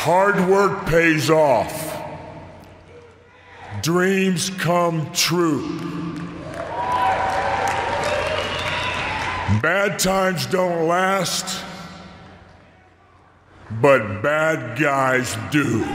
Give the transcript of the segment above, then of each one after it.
hard work pays off. Dreams come true. Bad times don't last, but bad guys do.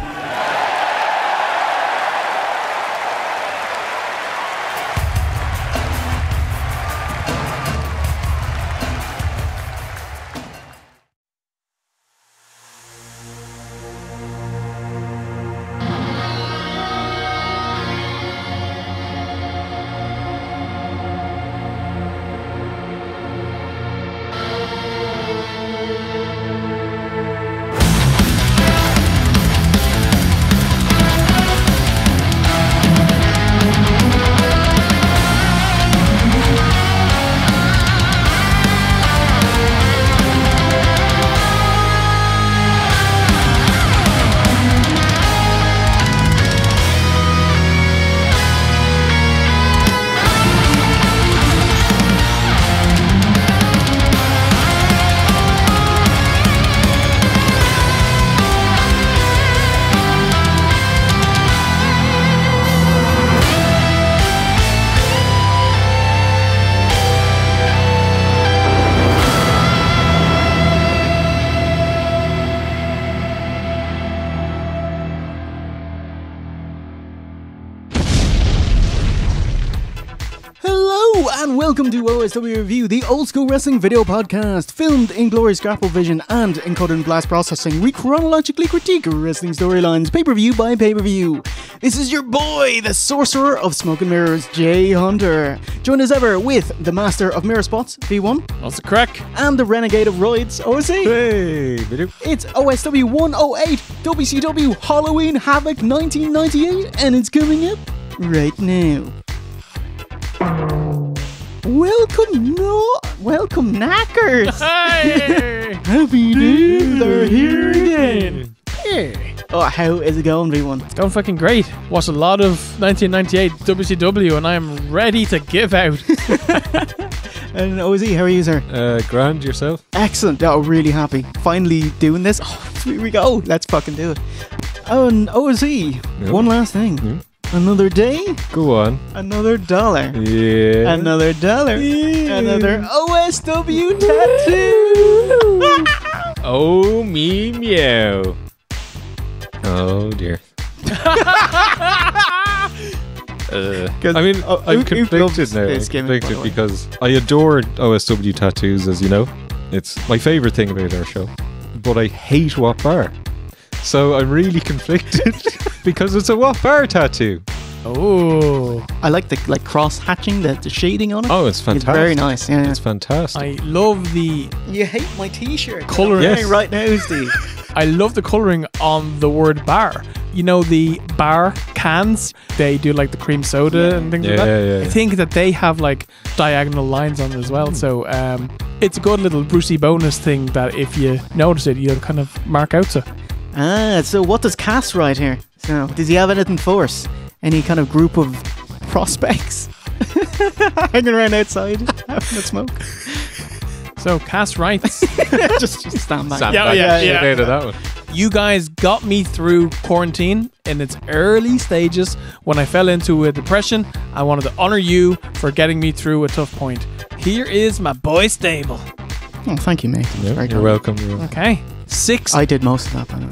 Welcome to OSW Review, the old school wrestling video podcast, filmed in glorious grapple vision and encoded in blast processing. We chronologically critique wrestling storylines, pay-per-view by pay-per-view. This is your boy, the sorcerer of smoke and mirrors, Jay Hunter. Joined as ever with the master of mirror spots, V1. What's the crack? And the renegade of roids, OC. Hey, video. It's OSW 108, WCW Halloween Havoc 1998, and it's coming up right now. Welcome, knackers! Hey! Happy days are here again! Hey. Oh, how is it going, V1? It's going fucking great. Watched a lot of 1998 WCW and I am ready to give out. And OZ, how are you, sir? Grand, yourself? Excellent. Oh, really happy. Finally doing this. Oh, here we go. Let's fucking do it. Oh, and OZ, one last thing. Mm. Another day? Go on. Another dollar. Yeah. Another dollar. Yeah. Another OSW tattoo. Oh, me meow. Oh, dear. I mean, I'm conflicted now. I'm conflicted because I adore OSW tattoos, as you know. It's my favourite thing about our show. But I hate What Bar. So I'm really conflicted because it's a What Bar tattoo. Oh, I like the cross hatching, the shading on it. Oh, it's fantastic. It's very nice. Yeah, it's fantastic. I love the. You hate my T-shirt. Colouring yes. Right now, Steve. I love the colouring on the word bar. You know the bar cans. They do like the cream soda and things like that. Yeah. I think that they have like diagonal lines on it as well. So it's a good little Brucey bonus thing that if you notice it, you'll kind of mark out to. Ah, so what does Kass write here? So, does he have anything for us? Any kind of group of prospects hanging around outside having a smoke? So Kass writes, just stand back. Yeah. That one. You guys got me through quarantine in its early stages when I fell into a depression. I wanted to honor you for getting me through a tough point. Here is my boy stable. Oh, thank you, mate. Yep, you're welcome. Okay. 6. I did most of that, by the way.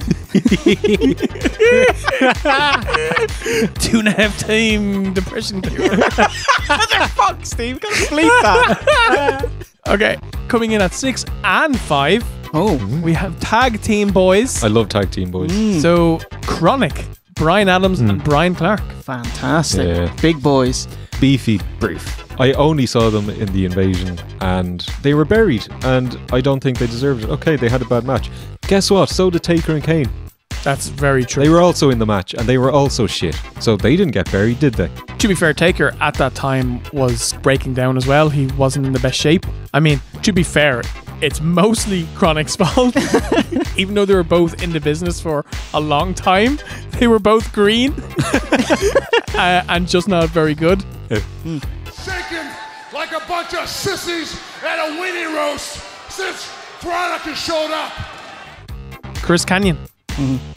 2.5 time depression cure. Motherfuck, Steve. Gotta bleep that. Okay. Coming in at 6 and 5. Oh. We have tag team boys. I love tag team boys. So, Chronic, Brian Adams and Brian Clark. Fantastic. Yeah. Big boys. Beefy. Brief. I only saw them in the invasion and they were buried and I don't think they deserved it. Okay, they had a bad match. Guess what? So did Taker and Kane. That's very true. They were also in the match and they were also shit. So they didn't get buried, did they? To be fair, Taker at that time was breaking down as well. He wasn't in the best shape. I mean, to be fair, it's mostly Chronic's fault. Even though they were both in the business for a long time, they were both green and just not very good. Shaking like a bunch of sissies at a weenie roast since Veronica showed up. Chris Canyon.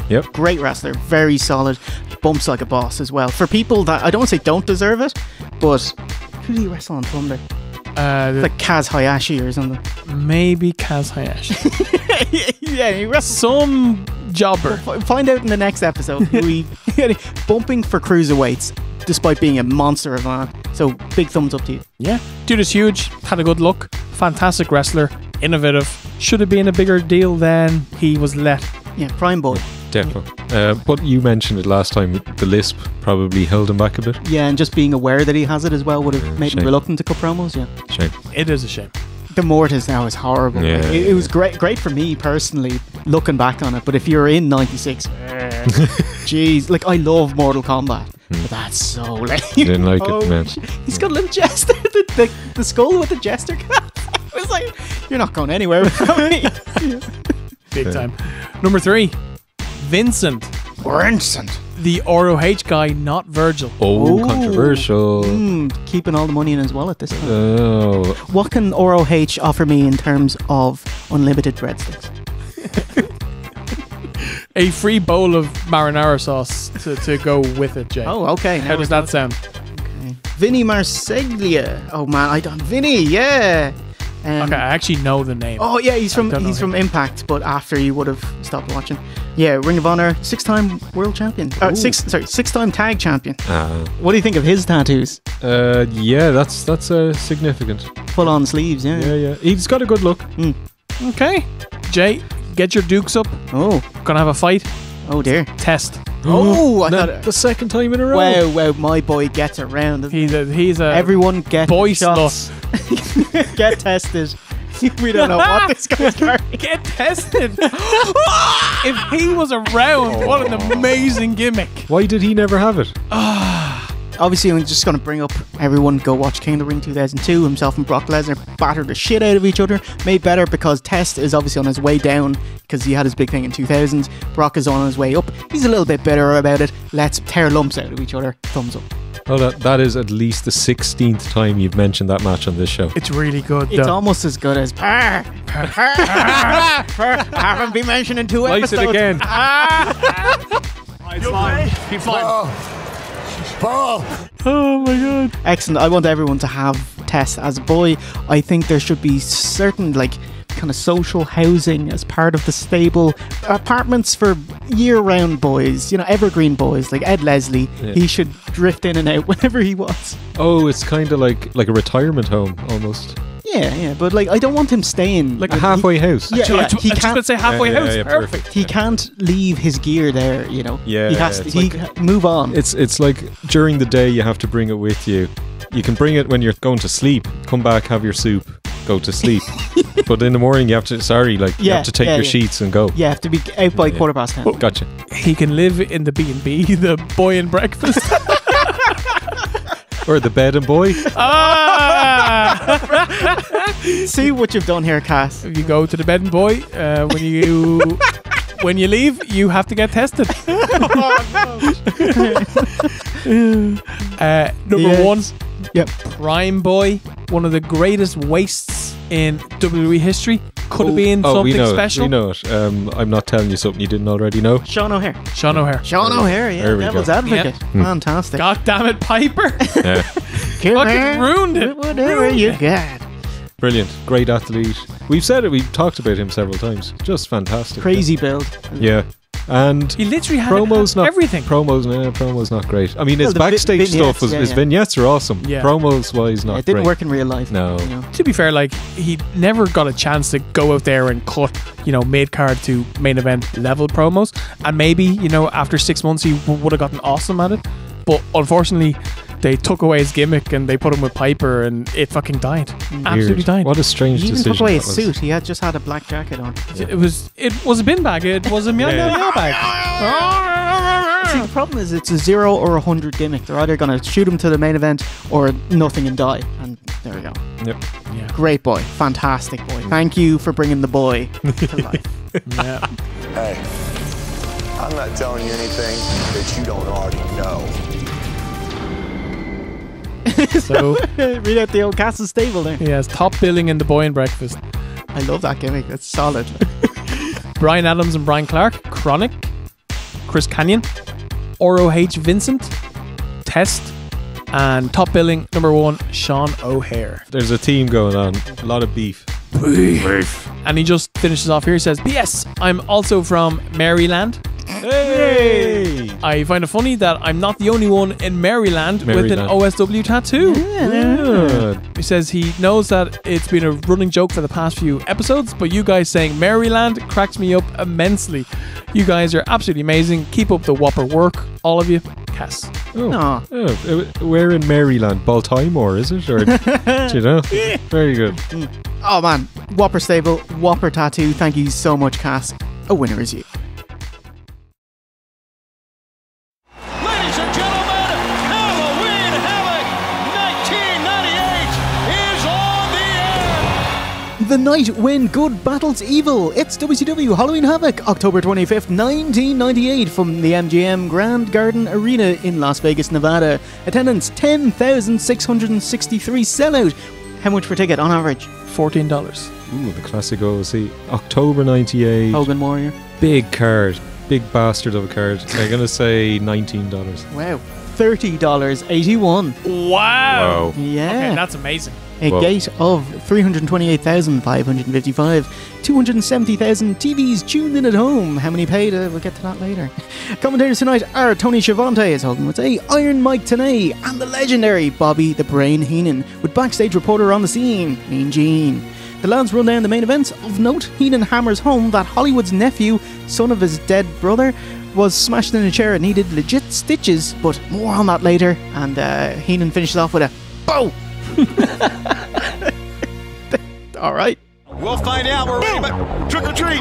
Yep. Great wrestler, very solid, bumps like a boss as well. For people that I don't want to say don't deserve it, but who do you wrestle on Thunder? Like Kaz Hayashi or something. Maybe Kaz Hayashi. Yeah, he wrestles some jobber. Find out in the next episode. Bumping for cruiserweights, despite being a monster of a man. So big thumbs up to you. Yeah, dude is huge. Had a good look. Fantastic wrestler. Innovative. Should have been a bigger deal than he was let. Yeah, prime boy. Definitely. But you mentioned it last time, the lisp probably held him back a bit. Yeah, and just being aware that he has it as well would have made him reluctant to cut promos. Yeah, shame. It is a shame. The Mortis now is horrible. Yeah. It was great for me personally, looking back on it. But if you're in '96, jeez, like I love Mortal Kombat, but that's so lame. Didn't like it, man. He's got a little jester, the skull with the jester cap. I was like, you're not going anywhere without me. Big time. Number 3, Vincent. The ROH guy, not Virgil. Oh, controversial. Keeping all the money in his wallet this time. Oh. What can ROH offer me in terms of unlimited breadsticks? A free bowl of marinara sauce to go with it, Jay. Oh, okay. How does that sound? Okay. Vinny Marseglia. Oh man, I don't. Vinny, yeah. Okay, I actually know the name. Oh yeah, he's from Impact, but after you would have stopped watching. Yeah, Ring of Honor, 6-time world champion. Six-time tag champion. What do you think of his tattoos? Yeah, that's significant. Full on sleeves, yeah. Yeah. He's got a good look. Okay, Jay, get your dukes up. Oh, gonna have a fight. Oh dear. Test. Oh, I thought the second time in a row. Wow, my boy gets around. He's a everyone get boy shots. Get tested. We don't know what this guy's carrying. Get tested. If he was around, what an amazing gimmick. Why did he never have it? Obviously, I'm just going to bring up everyone go watch King of the Ring 2002. Himself and Brock Lesnar battered the shit out of each other. Made better because Test is obviously on his way down because he had his big thing in 2000. Brock is on his way up. He's a little bit better about it. Let's tear lumps out of each other. Thumbs up. Oh, that is at least the 16th time you've mentioned that match on this show. It's really good, It's almost as good as I haven't been mentioned in 2 episodes. Slice it again. Keep flying. Paul. Oh my god. Excellent. I want everyone to have Test as a boy. I think there should be certain kind of social housing as part of the stable. Apartments for year-round boys, evergreen boys like Ed Leslie. Yeah. He should drift in and out whenever he wants. Oh, it's kind of like a retirement home almost. Yeah, but I don't want him staying like a halfway house. Yeah, I just going to say halfway house. Yeah, perfect. He can't leave his gear there. Yeah, he has to move on. It's like during the day you have to bring it with you. You can bring it when you're going to sleep. Come back, have your soup, go to sleep. But in the morning you have to. You have to take your sheets and go. You have to be out by 10:15. Oh, gotcha. He can live in the B&B, the boy and breakfast. Or the bed and boy. See what you've done here, Kass. If you go to the bed and boy, when you leave, you have to get tested. Number 1. Yep. Prime Boy, one of the greatest wastes in WWE history. Could have been something special. We know it. I'm not telling you something you didn't already know. Sean O'Hare, yeah. Devil's Advocate. Yep. Fantastic. God damn it, Piper. Yeah. Fucking ruined it. Whatever you got. Brilliant. Great athlete. We've said it. We've talked about him several times. Just fantastic. Crazy build. Yeah. And he literally had everything. Promos not great. I mean, his backstage stuff his vignettes are awesome. Yeah. Promos wise, not great. It didn't work in real life. No. To be fair, he never got a chance to go out there and cut, mid card to main event level promos. And maybe, after 6 months he would have gotten awesome at it. But unfortunately, they took away his gimmick and they put him with Piper and it fucking died. Weird. Absolutely died. What a strange decision. He even took away his suit. He had just had a black jacket on. Yeah. It was a bin bag. It was a meow bag. See, the problem is it's a 0 or 100 gimmick. They're either going to shoot him to the main event or nothing and die. And there we go. Yep. Yeah. Great boy. Fantastic boy. Thank you for bringing the boy to life. Yeah. Hey, I'm not telling you anything that you don't already know. So read out the old Castle stable there. He has top billing in the boy and breakfast. I love that gimmick. That's solid. Brian Adams and Brian Clark, Chronic. Chris Kanyon, ROH Vincent, Test, and top billing number 1, Sean O'Hare. There's a team going on. A lot of beef. And he just finishes off here. He says, P.S. I'm also from Maryland. Hey! I find it funny that I'm not the only one in Maryland with an OSW tattoo. Yeah. He says he knows that it's been a running joke for the past few episodes, but you guys saying Maryland cracks me up immensely. You guys are absolutely amazing. Keep up the whopper work, all of you. Kass. Oh, we're in Maryland. Baltimore, is it? Or, do you know? Very good. Oh man, Whopper Stable, Whopper Tattoo. Thank you so much, Kass. A winner is you. Ladies and gentlemen, Halloween Havoc 1998 is on the air. The night when good battles evil. It's WCW Halloween Havoc, October 25th, 1998, from the MGM Grand Garden Arena in Las Vegas, Nevada. Attendance 10,663. Sellout. How much per ticket on average? $14. Ooh, the classic OC. October 98. Hogan Warrior. Big card. Big bastard of a card. I'm going to say $19. Wow. $30.81. Wow. Yeah. Okay, that's amazing. A gate of 328,555. 270,000 TVs tuned in at home. How many paid? We'll get to that later. Commentators tonight are Tony Schiavone, as Hogan would say, Iron Mike Tenay, and the legendary Bobby the Brain Heenan, with backstage reporter on the scene, Mean Gene. The lads run down the main events. Of note, Heenan hammers home that Hollywood's nephew, son of his dead brother, was smashed in a chair and needed legit stitches, but more on that later. And Heenan finishes off with a bow. Alright. We'll find out. We're ready, but trick or treat.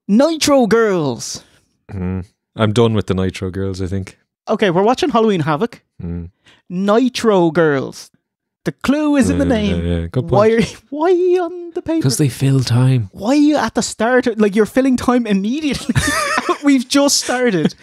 Nitro Girls. I'm done with the Nitro Girls, I think. Okay, we're watching Halloween Havoc. Nitro Girls. The clue is in the name. Yeah, good point. Why are you on the paper? Because they fill time. Why are you at the start? Like, you're filling time immediately. We've just started.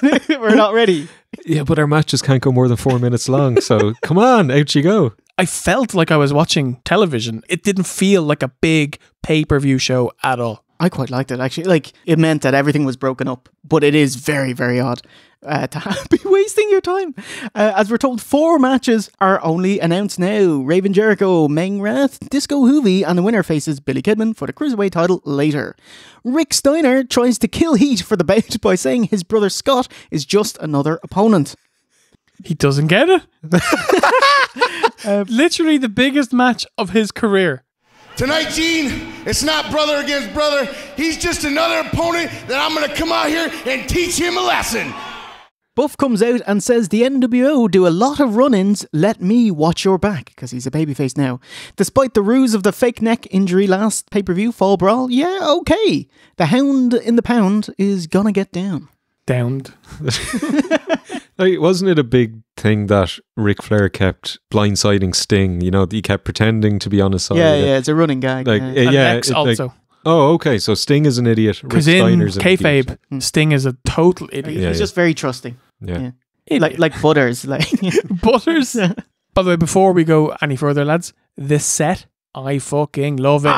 We're not ready. Yeah, but our matches can't go more than 4 minutes long. So come on, out you go. I felt like I was watching television. It didn't feel like a big pay-per-view show at all. I quite liked it, actually. Like, it meant that everything was broken up. But it is very, very odd to be wasting your time. As we're told, 4 matches are only announced now. Raven Jericho, Meng Rath, Disco Juvie, and the winner faces Billy Kidman for the Cruiserweight title later. Rick Steiner tries to kill heat for the bout by saying his brother Scott is just another opponent. He doesn't get it. Literally the biggest match of his career. Tonight, Gene, it's not brother against brother. He's just another opponent that I'm going to come out here and teach him a lesson. Buff comes out and says the NWO do a lot of run-ins. Let me watch your back, because he's a babyface now. Despite the ruse of the fake neck injury last pay-per-view, Fall Brawl, yeah, okay. The Hound in the Pound is gonna get down. Downed. Like, wasn't it a big thing that Ric Flair kept blindsiding Sting? You know, he kept pretending to be on his side. Yeah, it's a running gag. Like, And X also. Like, oh, okay, so Sting is an idiot. Because in kayfabe, Sting is a total idiot. He's just very trusting. Yeah. Like Butters. Like Butters. By the way, before we go any further, lads, this set, I fucking love it.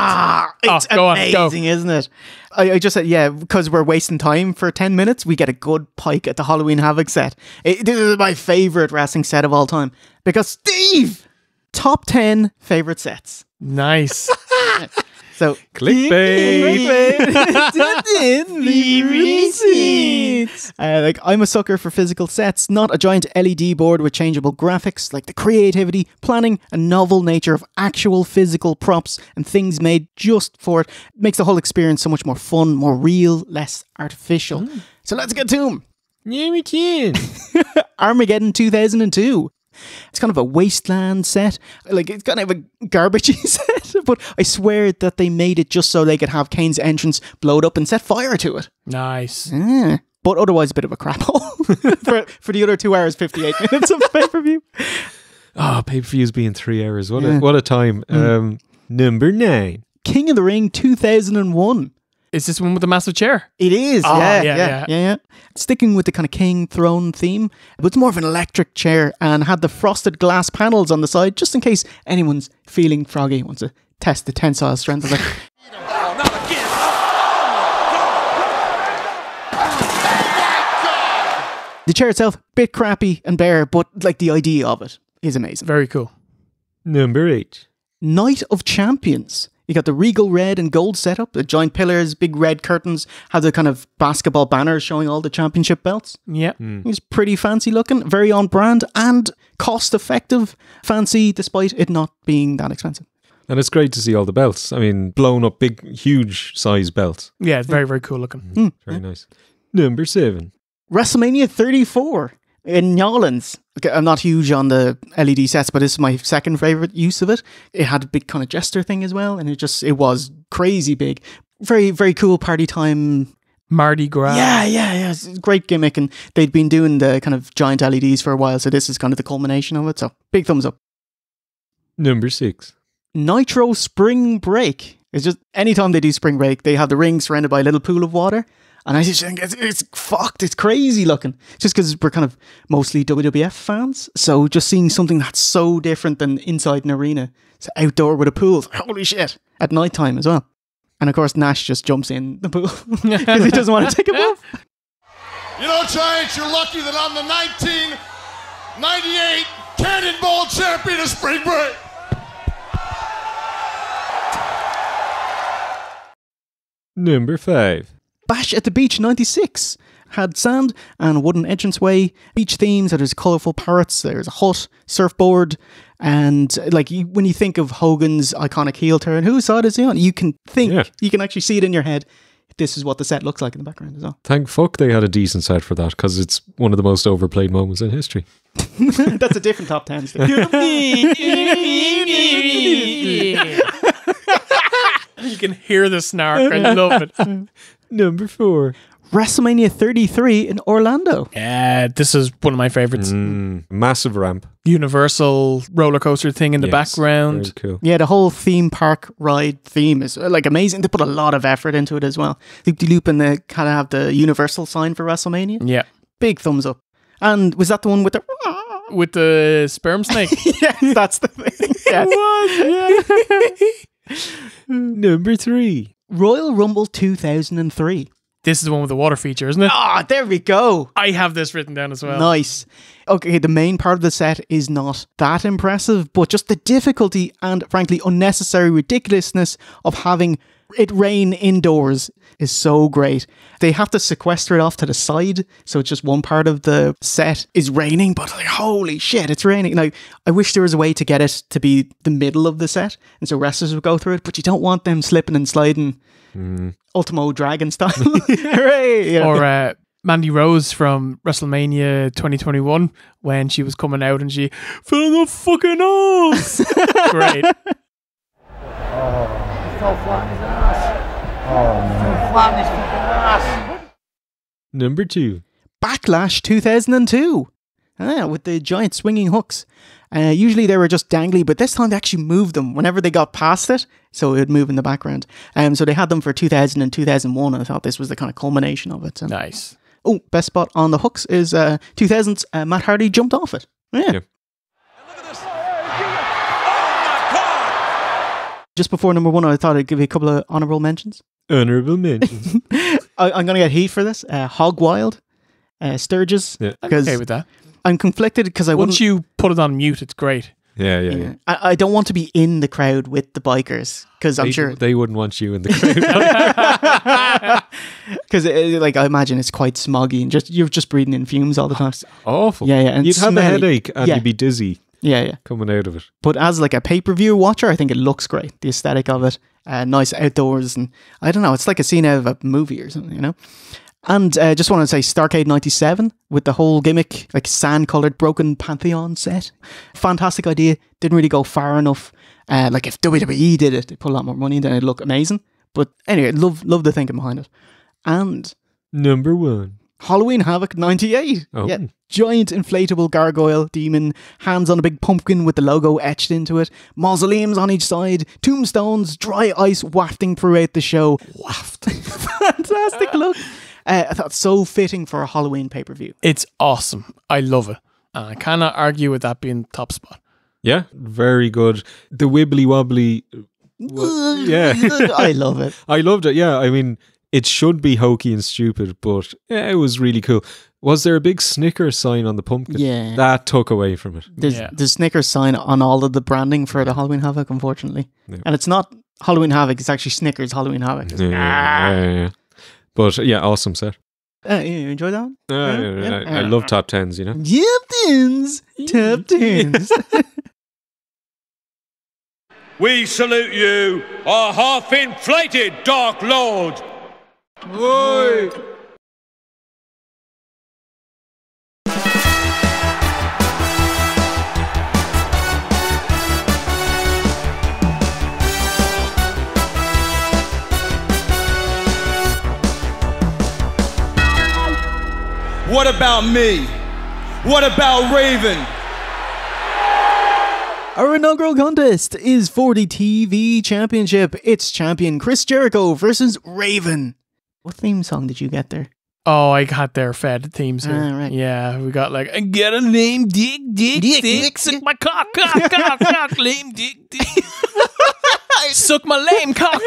It's amazing, isn't it? I just said, yeah, because we're wasting time for 10 minutes, we get a good pike at the Halloween Havoc set. This is my favourite wrestling set of all time. Because Steve, top 10 favourite sets. Nice. So, clickbait. Like, I'm a sucker for physical sets, not a giant LED board with changeable graphics. Like, the creativity, planning, and novel nature of actual physical props and things made just for it makes the whole experience so much more fun, more real, less artificial. So let's get to them. Armageddon 2002. It's kind of a wasteland set. Like, it's kind of a garbagey set, but I swear that they made it just so they could have Kane's entrance blowed up and set fire to it. Nice. But otherwise a bit of a crap hole for the other 2 hours 58 minutes of pay-per-view. Oh, pay-per-views being 3 hours. What a time. Number 9. King of the Ring 2001. Is this one with the massive chair? It is, Oh, yeah. Sticking with the kind of king throne theme, but it's more of an electric chair and had the frosted glass panels on the side, just in case anyone's feeling froggy, wants to test the tensile strength of it. The chair itself, bit crappy and bare, but like the idea of it is amazing. Very cool. Number 8. Night of Champions. You got the regal red and gold setup, the giant pillars, big red curtains, had the kind of basketball banners showing all the championship belts. Yeah. It was pretty fancy looking, very on brand and cost effective fancy despite it not being that expensive. And it's great to see all the belts. I mean, blown up big, huge size belts. Yeah, it's very, very cool looking. Very nice. Number 7. WrestleMania 34 in New Orleans. Okay, I'm not huge on the LED sets, but this is my second favourite use of it. It had a big kind of jester thing as well, and it was crazy big. Very, very cool party time. Mardi Gras. Yeah. It's a great gimmick, and they'd been doing the kind of giant LEDs for a while, so this is kind of the culmination of it. So big thumbs up. Number 6. Nitro Spring Break. It's just anytime they do Spring Break, they have the ring surrounded by a little pool of water. And I just think it's fucked. It's crazy looking. Just because we're kind of mostly WWF fans. So just seeing something that's so different than inside an arena. It's outdoor with a pool. Holy shit. At night time as well. And of course, Nash just jumps in the pool because he doesn't want to take a bath. You know, Giants, you're lucky that I'm the 1998 Cannonball champion of Spring Break. Number 5. Bash at the Beach 96 had sand and a wooden entranceway, beach themes, so there's colourful parrots, there's a hut, surfboard, and like when you think of Hogan's iconic heel turn, whose side is he on? You can think, you can actually see it in your head. This is what the set looks like in the background as well. Thank fuck they had a decent set for that, because it's one of the most overplayed moments in history. That's a different top 10. You can hear the snark. I love it. Number 4. WrestleMania 33 in Orlando. Yeah, this is one of my favourites. Massive ramp. Universal roller coaster thing in the background. Very cool. Yeah, the whole theme park ride theme is like amazing. They put a lot of effort into it as well. Loop-de-loop, and they kind of have the Universal sign for WrestleMania. Yeah. Big thumbs up. And was that the one with the... With the sperm snake? Yes, that's the thing. Yes. It was, yeah. Number 3. Royal Rumble 2003. This is the one with the water feature, isn't it? Ah, there we go. I have this written down as well. Nice. Okay, the main part of the set is not that impressive, but just the difficulty and frankly unnecessary ridiculousness of having it rain indoors is so great. They have to sequester it off to the side, so it's just one part of the set is raining, but like, holy shit, it's raining. Now, I wish there was a way to get it to be the middle of the set, and so wrestlers would go through it, but you don't want them slipping and sliding Ultimo Dragon style. Hooray! Yeah. Or Mandy Rose from WrestleMania 2021 when she was coming out and she fell in the fucking nose. Great. So flat in his ass. Oh, man. So flat in his fucking ass. Number 2. Backlash 2002. With the giant swinging hooks. Usually they were just dangly, but this time they actually moved them whenever they got past it, so it would move in the background. So they had them for 2000 and 2001. I thought this was the kind of culmination of it. So. Nice. Oh, best spot on the hooks is 2000's Matt Hardy jumped off it. Yeah. Just before number 1, I thought I'd give you a couple of honourable mentions. Honourable mentions. I'm going to get heat for this. Hog Wild, Sturgis. Yeah. I'm okay with that. I'm conflicted because Once you put it on mute, it's great. Yeah. I don't want to be in the crowd with the bikers because I'm sure they wouldn't want you in the crowd. Because like I imagine it's quite smoggy and you're just breathing in fumes all the time. Awful. Yeah, and you'd have a headache and Yeah. you'd be dizzy. Yeah. Coming out of it. But as like a pay-per-view watcher, I think it looks great. The aesthetic of it, nice outdoors, and I don't know, it's like a scene out of a movie or something, you know. And just want to say Starrcade 97 with the whole gimmick, like sand-coloured broken Pantheon set. Fantastic idea. Didn't really go far enough. Like if WWE did it, they put a lot more money in, then it'd look amazing. But anyway, love the thinking behind it. And number 1. Halloween Havoc 98. Oh. Yeah. Giant inflatable gargoyle demon, hands on a big pumpkin with the logo etched into it, mausoleums on each side, tombstones, dry ice wafting throughout the show. Wafting. Fantastic look. I thought so fitting for a Halloween pay-per-view. It's awesome. I love it. And I cannot argue with that being top spot. Yeah, very good. The wibbly wobbly. Yeah. I love it. I loved it. Yeah, I mean, It should be hokey and stupid, but yeah, it was really cool. Was there a big Snickers sign on the pumpkin? Yeah. That took away from it. There's Snickers sign on all of the branding for the Halloween Havoc, unfortunately. Yeah. And it's not Halloween Havoc, it's actually Snickers Halloween Havoc. Yeah. But yeah, awesome set. You enjoy that one? I love top 10s, you know? Top 10s. We salute you, our half-inflated Dark Lord. Oi! What about me? What about Raven? Our inaugural contest is for the TV Championship. It's champion Chris Jericho versus Raven. What theme song did you get there? Oh, I got their fed themes here. Right. Yeah, we got like, I get a lame dick, suck my cock, lame dick. Suck my lame cock.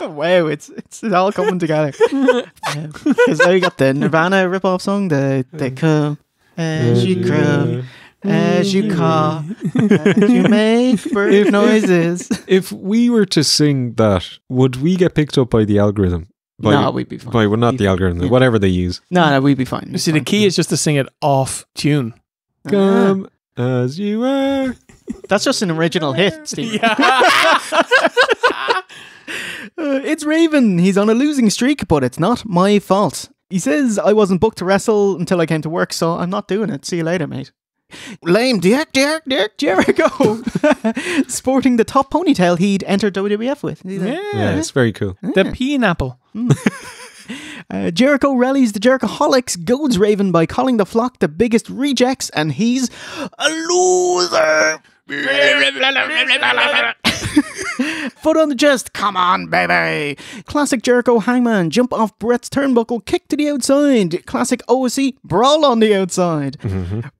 Wow, it's all coming together. Because now you got the Nirvana rip-off song, the come as you crumb, as you caw, as you make bird noises. If we were to sing that, would we get picked up by the algorithm? No, we'd be fine. Well, not the algorithm, whatever they use. No, we'd be fine. See, the key is just to sing it off tune. Come as you are. That's just an original hit, Steve. Yeah. It's Raven. He's on a losing streak, but it's not my fault. He says, I wasn't booked to wrestle until I came to work, so I'm not doing it. See you later, mate. Lame dick, Jericho. Sporting the top ponytail he'd entered WWF with. Yeah, it's very cool. The pineapple. Jericho rallies the Jerichoholics, goads Raven by calling the flock the biggest rejects, and he's a loser. Foot on the chest, come on, baby. Classic Jericho hangman, jump off Bret's turnbuckle, kick to the outside. Classic OSC, brawl on the outside.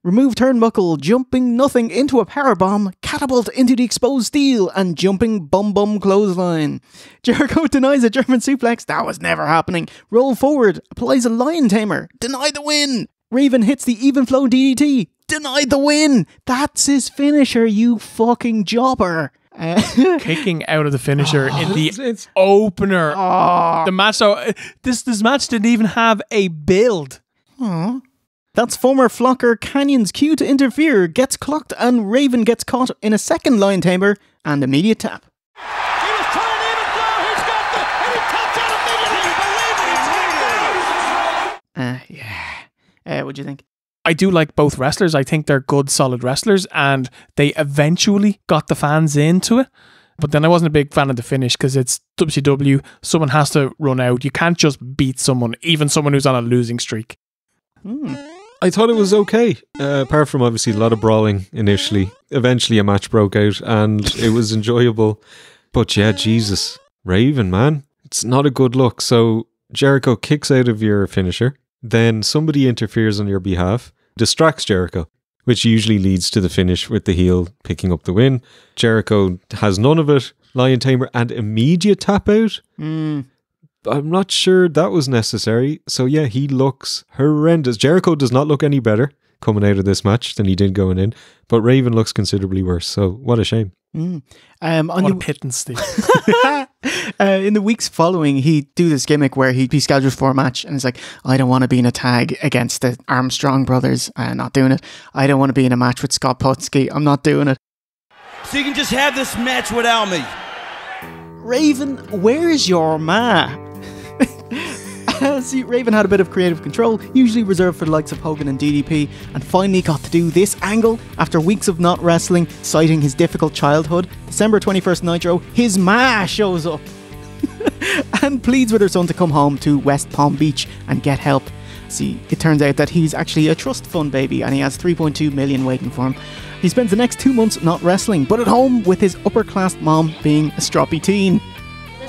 Remove turnbuckle, jumping nothing into a powerbomb, catapult into the exposed steel, and jumping bum clothesline. Jericho denies a German suplex, that was never happening. Roll forward, applies a lion tamer, deny the win. Raven hits the even flow DDT, denied the win. That's his finisher, you fucking jobber. Kicking out of the finisher in the opener. The match, so this match didn't even have a build. That's former flocker Canyon's cue to interfere, gets clocked, and Raven gets caught in a second lion tamer and immediate tap. He was trying to even go. He's got the, and he taps out immediately. What'd you think? I do like both wrestlers. I think they're good, solid wrestlers, and they eventually got the fans into it. But then I wasn't a big fan of the finish because it's WCW. Someone has to run out. You can't just beat someone, even someone who's on a losing streak. I thought it was okay, apart from obviously a lot of brawling initially. Eventually a match broke out and it was enjoyable. But yeah, Jesus, Raven, man, it's not a good look. So Jericho kicks out of your finisher. Then somebody interferes on your behalf, distracts Jericho, which usually leads to the finish with the heel picking up the win. Jericho has none of it, lion tamer and immediate tap out. I'm not sure that was necessary. So yeah, he looks horrendous. Jericho does not look any better coming out of this match than he did going in, but Raven looks considerably worse. So what a shame. What a pittance, Steve. In the weeks following, he'd do this gimmick where he'd be scheduled for a match and it's like, I don't want to be in a tag against the Armstrong brothers. I'm not doing it. I don't want to be in a match with Scott Putski. I'm not doing it. So you can just have this match without me. Raven, where's your ma? See, Raven had a bit of creative control, usually reserved for the likes of Hogan and DDP, and finally got to do this angle after weeks of not wrestling, citing his difficult childhood. December 21st Nitro, his ma shows up and pleads with her son to come home to West Palm Beach and get help. See, it turns out that he's actually a trust fund baby and he has 3.2 million waiting for him. He spends the next 2 months not wrestling, but at home with his upper-class mom being a stroppy teen.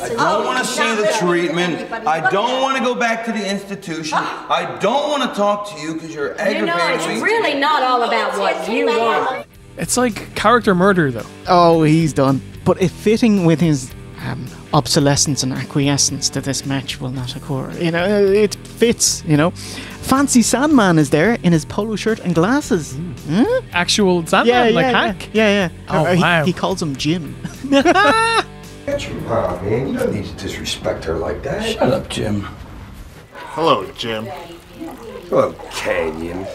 I don't want to see the treatment. I don't want to go back to the institution. I don't want to talk to you because you're aggravating me. You know, it's really not all about what you want. It's like character murder, though. Oh, he's done. But it fitting with his obsolescence and acquiescence to this match will not occur. You know, it fits, you know. Fancy Sandman is there in his polo shirt and glasses. Actual Sandman, Hank? Yeah. Oh, wow. He calls him Jim. That's your mom, man. You don't need to disrespect her like that. Shut up, Jim. Hello, Jim. Hello, Canyon.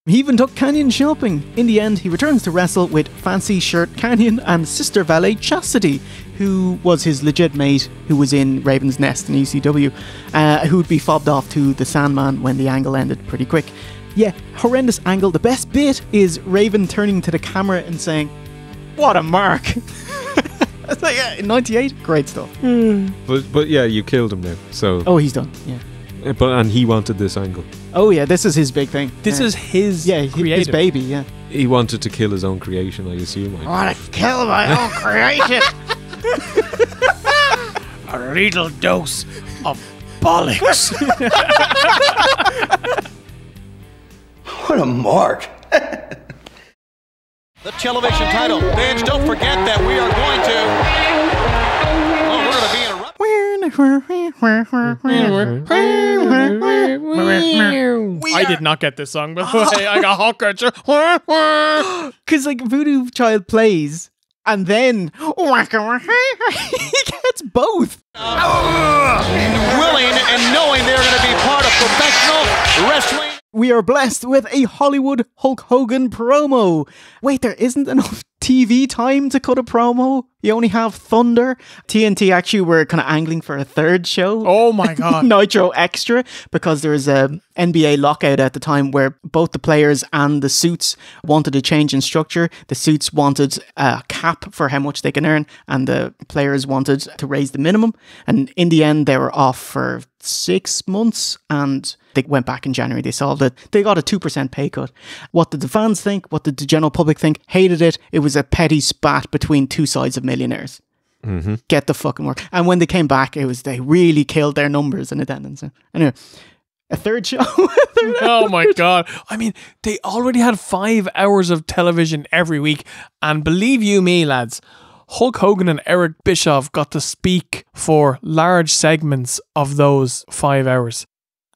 He even took Canyon shopping. In the end, he returns to wrestle with fancy shirt Canyon and sister valet Chastity, who was his legit mate who was in Raven's Nest in ECW, who would be fobbed off to the Sandman when the angle ended pretty quick. Yeah, horrendous angle. The best bit is Raven turning to the camera and saying, "What a mark!" It's like, yeah, in '98, great stuff. But yeah, you killed him now. So oh, he's done. Yeah. And he wanted this angle. Oh yeah, this is his big thing. This is his his baby. Yeah. He wanted to kill his own creation, I assume. I want to kill my own creation. A little dose of bollocks. What a mark. The television title. Fans, don't forget that we are going to... Oh, we're going to be in a... I did not get this song, by the way. I got hawker. Because like Voodoo Child plays, and then he gets both. willing and knowing they're going to be part of professional wrestling. We are blessed with a Hollywood Hulk Hogan promo. Wait, there isn't enough TV time to cut a promo? You only have Thunder? TNT actually were kind of angling for a third show. Oh my God. Nitro Extra, because there was a NBA lockout at the time where both the players and the suits wanted a change in structure. The suits wanted a cap for how much they can earn, and the players wanted to raise the minimum. And in the end, they were off for 6 months, and they went back in January. They solved it. They got a 2% pay cut. What did the fans think? What did the general public think? Hated it. It was a petty spat between two sides of millionaires. Mm-hmm. Get the fucking work. And when they came back, it was they really killed their numbers in attendance. Anyway, a third show. Oh my God. I mean, they already had 5 hours of television every week. And believe you me, lads, Hulk Hogan and Eric Bischoff got to speak for large segments of those 5 hours.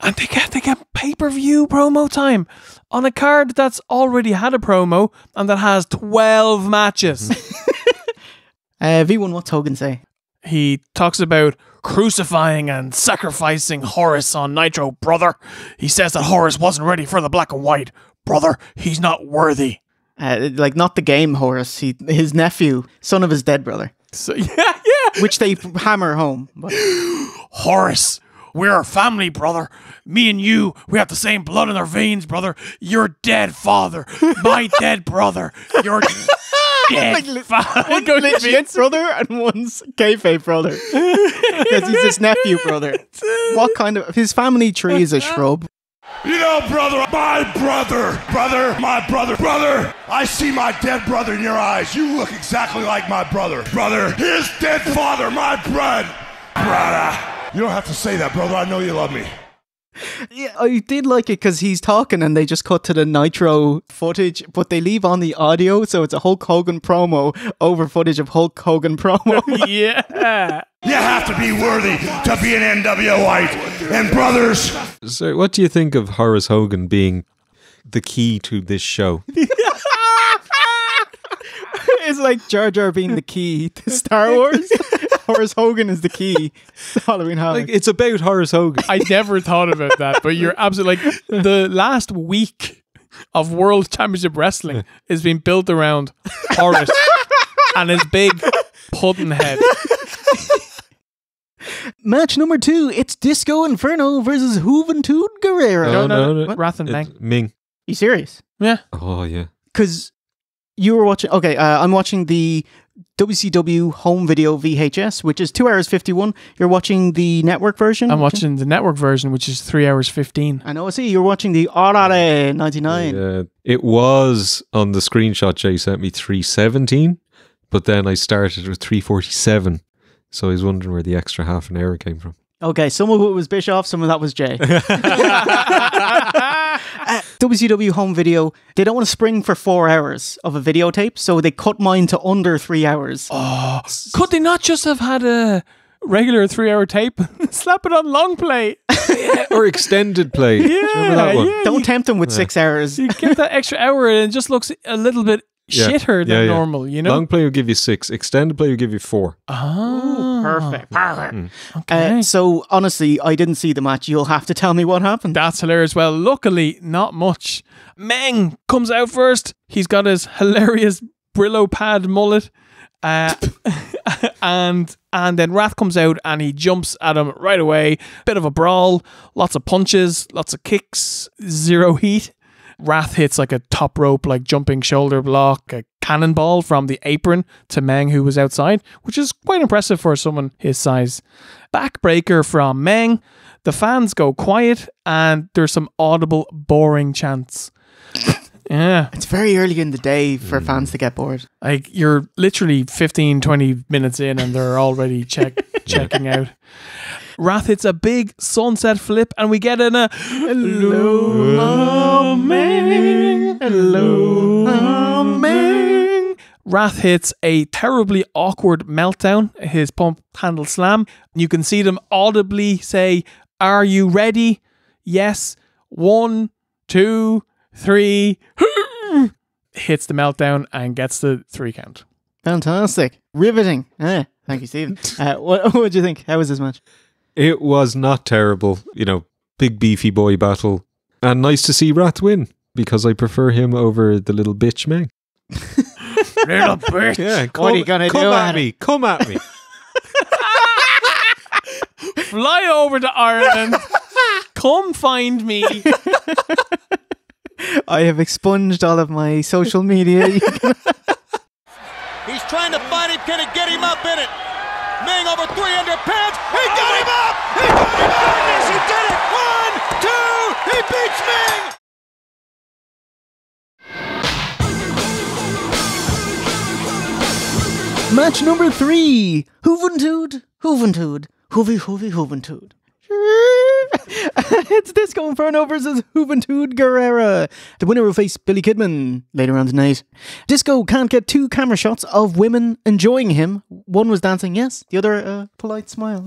And they get pay-per-view promo time on a card that's already had a promo and that has 12 matches. V1, what's Hogan say? He talks about crucifying and sacrificing Horace on Nitro, brother. He says that Horace wasn't ready for the black and white. Brother, he's not worthy. Like, not the game Horace, his nephew, son of his dead brother. So, yeah. Which they hammer home. But. Horace, we're a family, brother. Me and you, we have the same blood in our veins, brother. Your dead father, my dead brother. Your dead father. One's legit brother and one's kayfabe brother. Because he's his nephew brother. What kind of... His family tree is a shrub. You know, brother, my brother, my brother, I see my dead brother in your eyes. You look exactly like my brother. His dead father, my brother. You don't have to say that, brother. I know you love me. Yeah, I did like it because he's talking and they just cut to the Nitro footage, but they leave on the audio, so it's a Hulk Hogan promo over footage of Hulk Hogan promo. Yeah. You have to be worthy to be an NWO White. And brothers... So what do you think of Horace Hogan being the key to this show? It's like Jar Jar being the key to Star Wars. Horace Hogan is the key to Halloween Havoc. Like, it's about Horace Hogan. I never thought about that, but you're absolutely like the last week of World Championship Wrestling is being built around Horace and his big pudding head. Match number 2, it's Disco Inferno versus Juventud Guerrero. No. Wrath and Meng. Meng. You serious? Yeah. Oh, yeah. Because you were watching... Okay, I'm watching the WCW home video VHS, which is 2 hours 51. You're watching the network version? I'm watching the network version, which is 3 hours 15. I know, I see. You're watching the Orare 99. Yeah, it was on the screenshot Jay sent me 3:17, but then I started with 3:47. So I was wondering where the extra half an hour came from. Okay, some of it was Bischoff, some of that was Jay. WCW home video, they don't want to spring for 4 hours of a videotape, so they cut mine to under 3 hours. Oh, could they not just have had a regular 3-hour tape? Slap it on long play. Or extended play. Yeah. Don't tempt them with 6 hours. You get that extra hour and it just looks a little bit shitter than normal, you know? Long play will give you 6. Extended play will give you 4. Oh, perfect. Okay. So, honestly, I didn't see the match. You'll have to tell me what happened. That's hilarious. Well, luckily, not much. Meng comes out first. He's got his hilarious Brillo pad mullet. And then Wrath comes out and he jumps at him right away. Bit of a brawl. Lots of punches. Lots of kicks. Zero heat. Wrath hits like a top rope, like jumping shoulder block, a cannonball from the apron to Meng, who was outside, which is quite impressive for someone his size. Backbreaker from Meng. The fans go quiet and there's some audible, boring chants. Yeah. It's very early in the day for fans to get bored. Like, you're literally 15, 20 minutes in and they're already checking out. Wrath hits a big sunset flip and we get in a Hello, Meng. Hello, Meng. Wrath hits a terribly awkward meltdown, his pump handle slam. You can see them audibly say, "Are you ready? Yes. 1, 2, 3. Hits the meltdown and gets the 3 count. Fantastic. Riveting. Thank you, Stephen. What do you think? How was this match? It was not terrible. You know, big beefy boy battle. And nice to see Wrath win, because I prefer him over the little bitch Meng. Little bitch. Yeah, what are you going to do? Come at me. Come at me. Fly over to Ireland. Come find me. I have expunged all of my social media. He's trying to find him. Can he get him up in it? Meng over 300 pounds. He got him up! He got him up! Yes, he did it! 1, 2, he beats Meng! Match number 3. Juventud. Juventud. It's Disco Inferno versus Juventud Guerrera. The winner will face Billy Kidman later on tonight. Disco can't get 2 camera shots of women enjoying him. One was dancing, yes. The other, polite smile.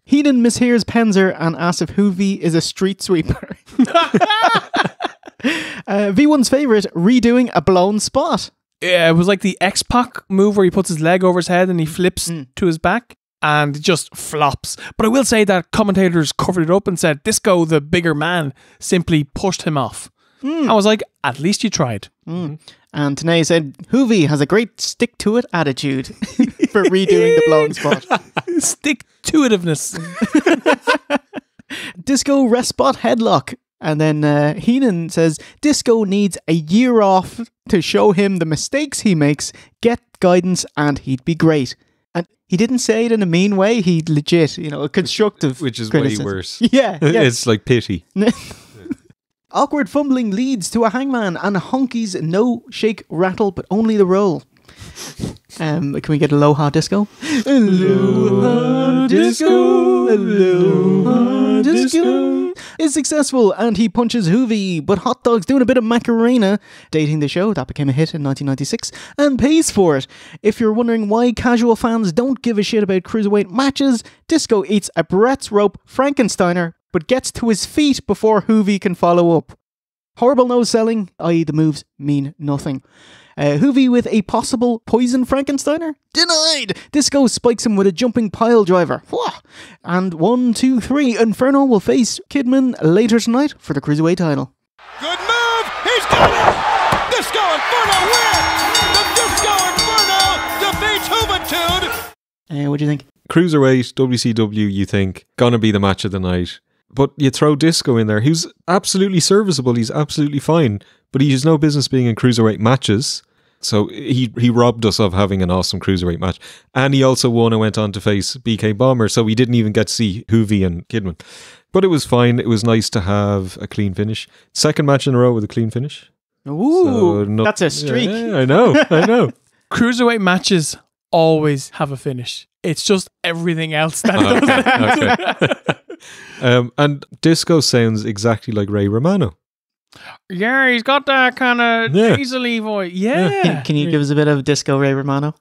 Heenan mishears Penzer and asks if Juvie is a street sweeper. V1's favourite, redoing a blown spot. Yeah, it was like the X-Pac move where he puts his leg over his head and he flips to his back. And just flops. But I will say that commentators covered it up and said Disco, the bigger man, simply pushed him off. I was like, at least you tried. And Tanay said, Juvie has a great stick-to-it attitude for redoing the blown spot. Stick-to-itiveness. Disco rest spot headlock. And then Heenan says, Disco needs a year off to show him the mistakes he makes, get guidance, and he'd be great. And he didn't say it in a mean way. He legit, a constructive Which is criticism. way worse. Yeah. It's like pity. Awkward fumbling leads to a hangman and Honky's no shake rattle, but only the roll. Can we get Aloha Disco? Aloha Disco. Aloha Disco is successful and he punches Juvie, but Hot Dog's doing a bit of Macarena, dating the show that became a hit in 1996, and pays for it. If you're wondering why casual fans don't give a shit about cruiserweight matches, Disco eats a Bret's rope Frankensteiner, but gets to his feet before Juvie can follow up. Horrible no-selling, i.e. the moves mean nothing. Juvie with a possible poison Frankensteiner? Denied! Disco spikes him with a jumping pile driver. And 1, 2, 3, Inferno will face Kidman later tonight for the Cruiserweight title. Good move! He's got it! Disco Inferno wins! The Disco Inferno defeats Juventud! What do you think? Cruiserweight, WCW, you think, gonna be the match of the night. But you throw Disco in there, who's absolutely serviceable, he's absolutely fine, but he has no business being in cruiserweight matches. So he robbed us of having an awesome cruiserweight match. And he also won and went on to face BK Bomber, so we didn't even get to see Juvie and Kidman. But it was fine. It was nice to have a clean finish. Second match in a row with a clean finish. Ooh, so that's a streak. Yeah, I know. Cruiserweight matches always have a finish. It's just everything else that doesn't. And Disco sounds exactly like Ray Romano. Yeah, he's got that kind of nasally voice. Yeah. Can you give us a bit of Disco Ray Romano?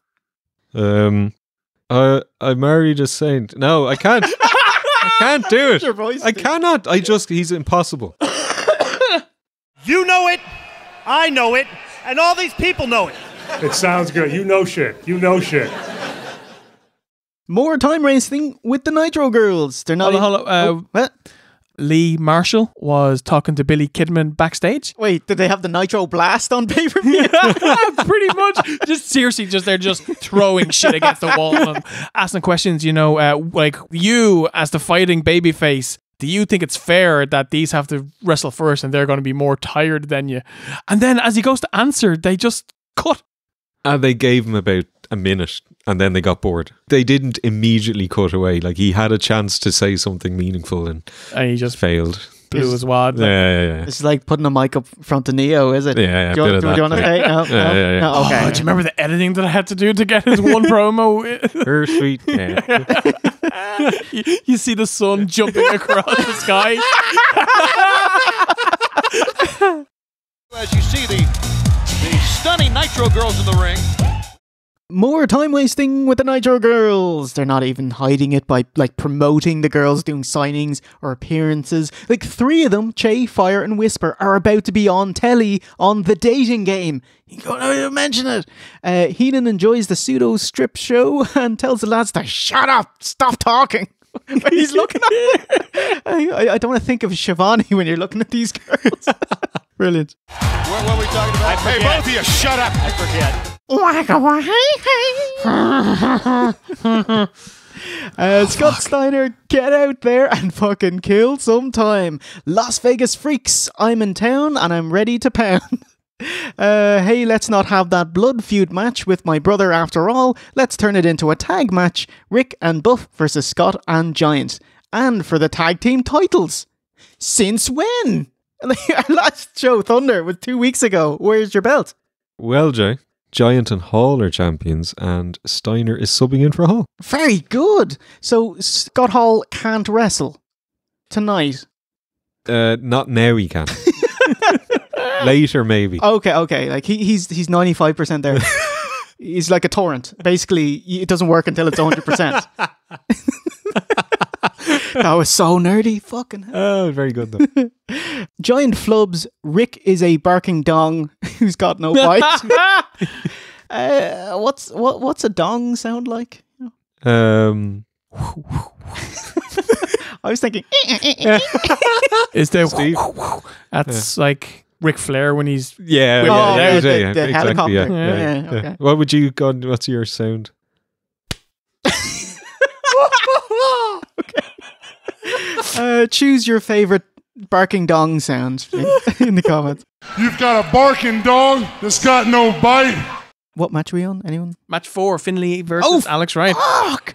I married a saint. No, I can't. I can't do it. I cannot. He's impossible. You know it, I know it, and all these people know it. It sounds good. You know shit. You know shit. More time racing with the Nitro girls. They're not. What? Lee Marshall was talking to Billy Kidman backstage. Wait, did they have the Nitro Blast on pay-per-view? Pretty much. Just seriously, they're just throwing shit against the wall and asking questions. You know, like you as the fighting babyface. Do you think it's fair that these have to wrestle first and they're going to be more tired than you? And then as he goes to answer, they just cut. And they gave him about a minute and then they got bored. They didn't immediately cut away. Like he had a chance to say something meaningful and he just failed. Blew his wad. Yeah. It's like putting a mic up front of Neo, is it? Yeah. Do you want to say? No, yeah. No, okay. Oh, do you remember the editing that I had to do to get his one promo? Her sweet. Yeah. You see the sun jumping across the sky. As you see the stunning Nitro girls in the ring. More time wasting with the Nitro girls. They're not even hiding it by like promoting the girls doing signings or appearances. Like 3 of them, Che, Fire and Whisper, are about to be on telly on The Dating Game. You don't mention it. Heenan enjoys the pseudo strip show and tells the lads to shut up, stop talking. When he's looking at it. I don't want to think of Shivani when you're looking at these girls. Brilliant. What were we talking about? Hey, both of you, shut up. I forget. Scott Steiner, get out there and fucking kill some time. Las Vegas freaks, I'm in town and I'm ready to pound. Hey, let's not have that blood feud match with my brother after all. Let's turn it into a tag match. Rick and Buff versus Scott and Giant. And for the tag team titles. Since when? Our last show, Thunder, was 2 weeks ago. Where's your belt? Well, Jay, Giant and Hall are champions and Steiner is subbing in for Hall. Very good. So Scott Hall can't wrestle tonight. Not now he can. Later maybe. Okay. Like he's 95% there. He's like a torrent. Basically, it doesn't work until it's 100%. That was so nerdy. Fucking hell. Oh, very good though. Giant flubs. Rick is a barking dong who's got no bite. What's a dong sound like? I was thinking. Is there? That's like Ric Flair when he's the helicopter. Yeah. Okay. What would you go? What's your sound? Choose your favorite barking dong sound in the comments. You've got a barking dog that's got no bite. What match are we on? Anyone? Match 4, Finlay versus Alex Wright. Fuck!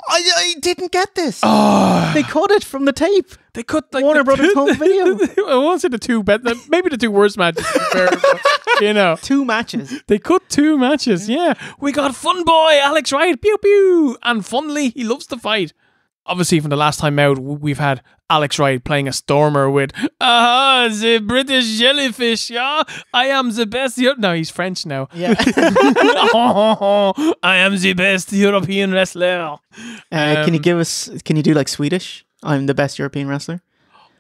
I didn't get this. They cut it from the tape. They cut like Warner Brothers home video. I won't say the two best, maybe the 2 worst matches. Fair, but, you know, 2 matches. They cut 2 matches. Yeah, we got Funboy, Alex Wright, pew pew, and Finlay. He loves to fight. Obviously, from the last time out, we've had Alex Wright playing a stormer with the British jellyfish, yeah? I am the best. No, he's French now. Yeah. I am the best European wrestler. Can you do like Swedish? I'm the best European wrestler.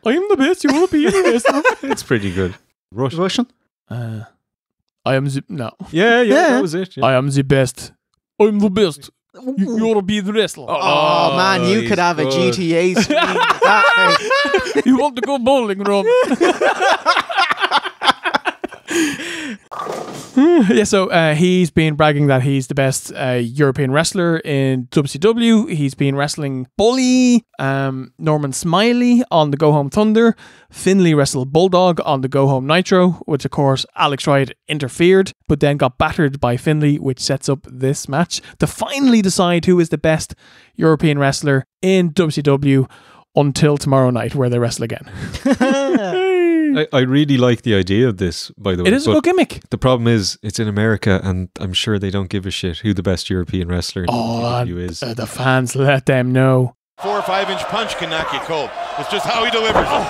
I am the best European wrestler. It's pretty good. Russian? I am the... No. Yeah, that was it. Yeah. I am the best. I'm the best. You're be the wrestler. Oh man, you could have a GTA screen. You want to go bowling, Rob? Yeah, so he's been bragging that he's the best European wrestler in WCW. He's been wrestling Bully, Norman Smiley on the Go Home Thunder. Finlay wrestled Bulldog on the Go Home Nitro, which of course Alex Wright interfered, but then got battered by Finlay, which sets up this match to finally decide who is the best European wrestler in WCW until tomorrow night, where they wrestle again. I really like the idea of this, by the way. It is a good gimmick. The problem is, it's in America, and I'm sure they don't give a shit who the best European wrestler in WCW is. The fans, let them know. 4 or 5 inch punch can knock you cold. It's just how he delivers it.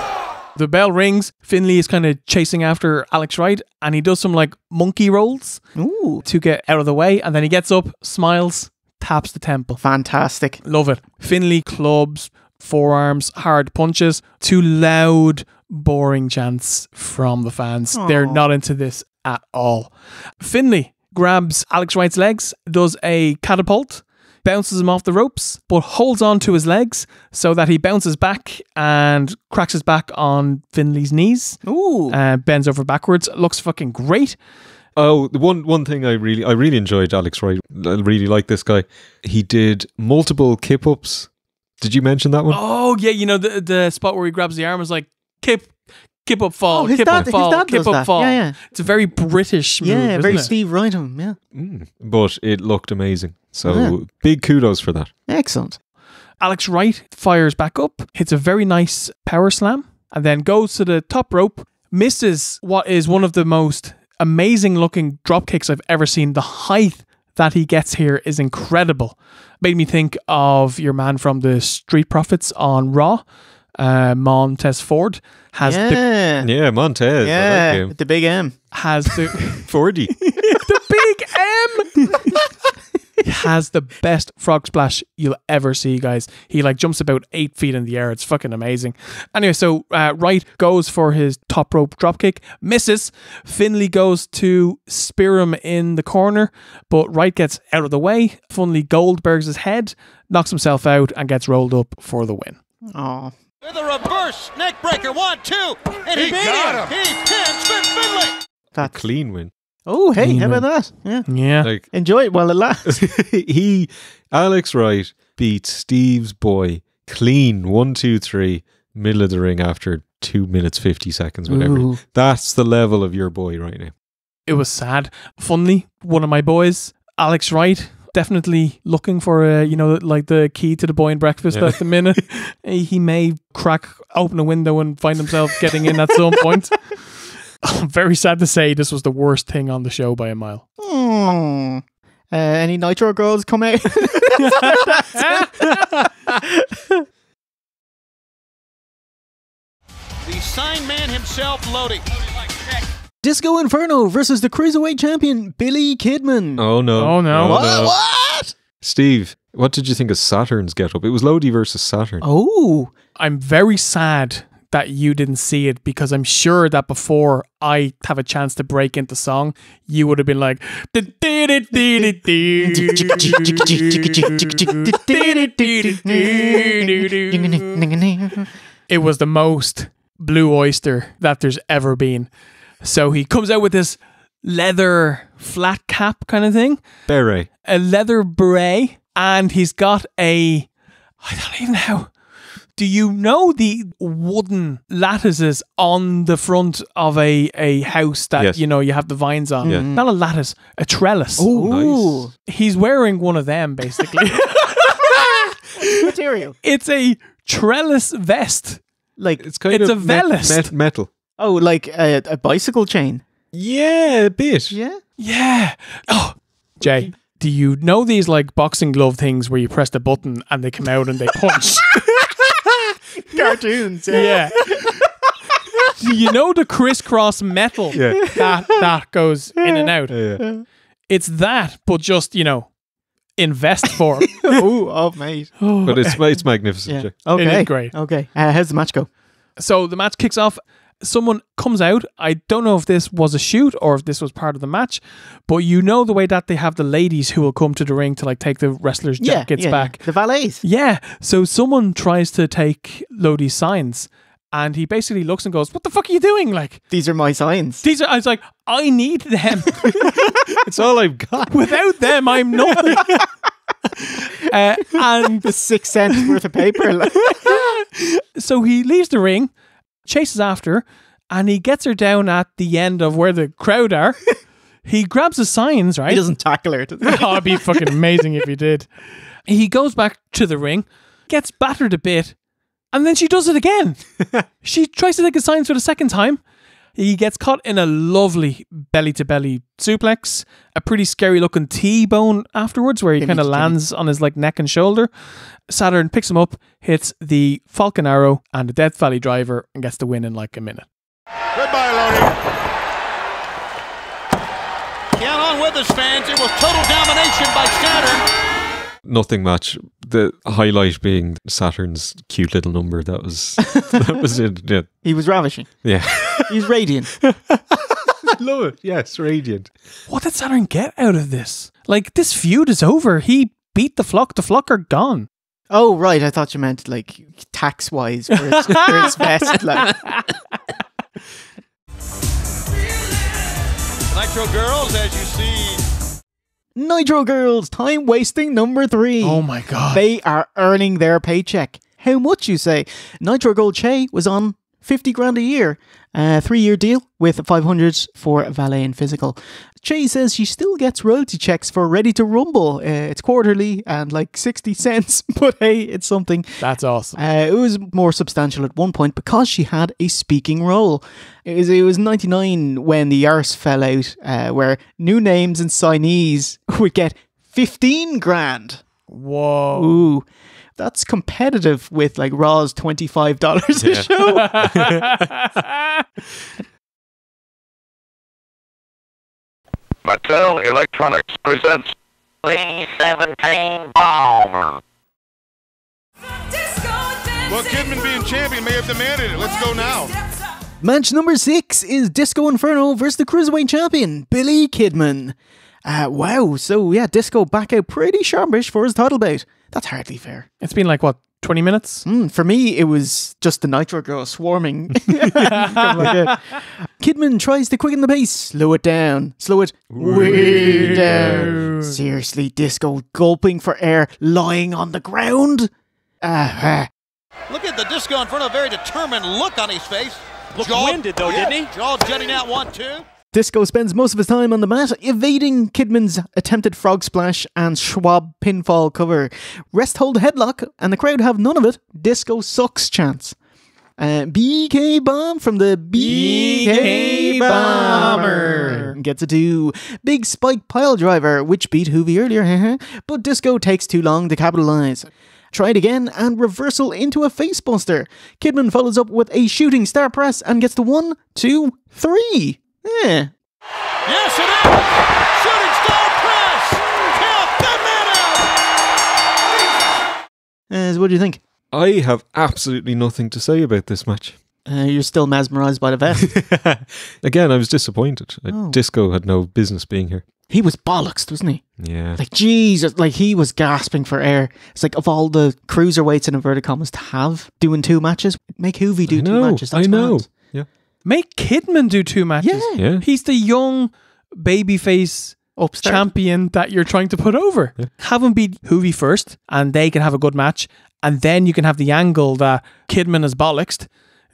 The bell rings. Finlay is kind of chasing after Alex Wright, and he does some like monkey rolls to get out of the way, and then he gets up, smiles, taps the temple. Fantastic. Love it. Finlay clubs, forearms, hard punches, two loud, boring chants from the fans. Aww. They're not into this at all. Finlay grabs Alex Wright's legs, does a catapult, bounces him off the ropes, but holds on to his legs so that he bounces back and cracks his back on Finlay's knees. Ooh. Bends over backwards. Looks fucking great. Oh, the one thing I really enjoyed Alex Wright. I really like this guy. He did multiple kip ups. Did you mention that one? Oh yeah, you know the spot where he grabs the arm is like kip up fall, his kip dad, up fall, his dad kip does up that. fall. Yeah. It's a very British move. Yeah, very isn't it? Steve Rightham. Yeah. But it looked amazing. So big kudos for that. Excellent. Alex Wright fires back up, hits a very nice power slam, and then goes to the top rope, misses what is one of the most amazing looking drop kicks I've ever seen. The height that he gets here is incredible. Made me think of your man from the Street Profits on Raw, Montez Ford. Has Montez. Yeah, I like him. with the big M. Has the Fordy. the big M. Has the best frog splash you'll ever see, guys. He like jumps about 8 feet in the air. It's fucking amazing. Anyway, so Wright goes for his top rope dropkick, misses. Finlay goes to spear him in the corner, but Wright gets out of the way. Finlay Goldbergs his head, knocks himself out, and gets rolled up for the win. Oh. With a reverse neck breaker, 1, 2, and he got him. He pins Finlay. That's a clean win. Oh, hey, Clean how about win. that? Yeah. Like, Enjoy it while it lasts. Alex Wright beat Steve's boy clean 1, 2, 3 middle of the ring after 2 minutes 50 seconds, whatever. Ooh. That's the level of your boy right now. It was sad. Finlay, one of my boys. Alex Wright, definitely looking for like the key to the boy in breakfast at the minute. He may crack open a window and find himself getting in at some point. I'm very sad to say this was the worst thing on the show by a mile. Any Nitro girls come out? The sign man himself loading. Disco Inferno versus the Cruiserweight champion, Billy Kidman. Oh no. Oh no. What? Steve, what did you think of Saturn's get up? It was Lodi versus Saturn. Oh. I'm very sad that you didn't see it, because I'm sure that before I have a chance to break into song, you would have been like, it was the most Blue Oyster that there's ever been. So he comes out with this leather flat cap kind of thing. Beret. A leather beret, and he's got I don't even know. Do you know the wooden lattices on the front of a house that, you have the vines on? Yeah. Not a lattice, a trellis. Ooh. Nice. He's wearing one of them, basically. Material. It's a trellis vest. Like, It's kind It's of a vest. metal. oh, like a bicycle chain. Yeah, a bit. Yeah. Yeah. Oh, Jay, do you know these like boxing glove things where you press the button and they come out and they punch? Cartoons. Yeah. You know the crisscross metal that goes in and out? Yeah. It's that, but just, in vest form. Oh, mate. But it's magnificent. Yeah. Yeah. Okay. It is great. Okay. How's the match go? So the match kicks off. Someone comes out. I don't know if this was a shoot or if this was part of the match, but you know the way that they have the ladies who will come to the ring to like take the wrestlers' jackets back. The valets. Yeah. So someone tries to take Lodi's signs, and he basically looks and goes, "What the fuck are you doing?" Like, These are my signs. I was like, I need them. It's all I've got. Without them, I'm nothing. And The 6 cents worth of paper. so he leaves the ring, chases after her, and he gets her down at the end of where the crowd are. He grabs the signs, right? He doesn't tackle her. Does he? Oh, it'd be fucking amazing if he did. He goes back to the ring, gets battered a bit, and then she does it again. She tries to take his signs for the second time. He gets caught in a lovely belly-to-belly suplex, a pretty scary-looking T-bone afterwards, where he kind of lands on his like neck and shoulder. Saturn picks him up, hits the Falcon Arrow and the Death Valley Driver, and gets the win in like a minute. Goodbye, Lodi. Count on with us, fans. It was total domination by Saturn. Nothing match. The highlight being Saturn's cute little number. That was it. Yeah. He was ravishing. Yeah. He's radiant. I love it. Yes, radiant. What did Saturn get out of this? Like, this feud is over. He beat the Flock. The Flock are gone. Oh, right. I thought you meant like tax-wise for its best. Like. Nitro Girls, as you see. Nitro Girls, time wasting number 3. Oh my god. They are earning their paycheck. How much, you say? Nitro Girl Che was on 50 grand a year. 3-year deal with 500 for valet and physical. Che says she still gets royalty checks for Ready to Rumble. It's quarterly and like 60 cents, but hey, it's something. That's awesome. It was more substantial at one point because she had a speaking role. It was 99 when the arse fell out, where new names and signees would get 15 grand. Whoa. Ooh. That's competitive with like Raw's $25 a show. Mattel Electronics presents B-17 Bomber. Well, Kidman being champion may have demanded it. Let's go now. Match number 6 is Disco Inferno versus the Cruiserweight Champion, Billy Kidman. Wow, so yeah, Disco back out pretty sharpish for his title bout. That's hardly fair. It's been like, what, 20 minutes? For me, it was just the Nitro Girl swarming. Kidman tries to quicken the pace. Slow it down. Slow it way down. Seriously, Disco gulping for air, lying on the ground. Look at the Disco Inferno, very determined look on his face. Looked winded though, didn't he? Jaw jutting out 1-2. Disco spends most of his time on the mat, evading Kidman's attempted frog splash and Schwab pinfall cover. Rest hold headlock, and the crowd have none of it. Disco sucks chance. BK Bomb from the BK Bomber gets a 2. Big spike pile driver, which beat Juvie earlier, but Disco takes too long to capitalize. Tried again and reversal into a facebuster. Kidman follows up with a shooting star press and gets the 1, 2, 3. Yeah. Yes, it is! Shooting star press! Count that man out! What do you think? I have absolutely nothing to say about this match. You're still mesmerised by the vest. Again, I was disappointed. Disco had no business being here. He was bollocks, wasn't he? Yeah. Like, Jesus, like he was gasping for air. It's like, of all the cruiserweights in inverted commas to have doing 2 matches, make Juvie do 2 matches. That's I know. grand. Yeah. Make Kidman do 2 matches. Yeah. He's the young babyface upstart champion that you're trying to put over. Yeah. Have him beat Juvie first, and they can have a good match. And then you can have the angle that Kidman is bollocksed.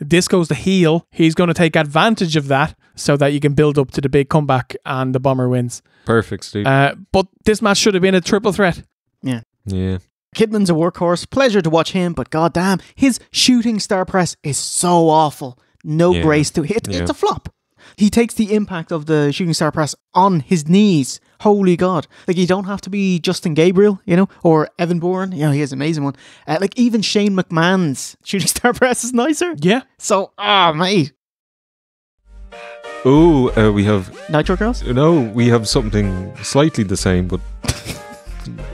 Disco's the heel. He's going to take advantage of that so that you can build up to the big comeback and the Bomber wins. Perfect, Steve. But this match should have been a triple threat. Yeah. Yeah. Kidman's a workhorse. Pleasure to watch him, but goddamn, his shooting star press is so awful. No grace to it. It's a flop. He takes the impact of the shooting star press on his knees. Holy God. Like, you don't have to be Justin Gabriel, or Evan Bourne. He has an amazing one. Like, even Shane McMahon's shooting star press is nicer. Yeah. So, mate. Oh, we have... Nitro Girls? No, we have something slightly the same, but...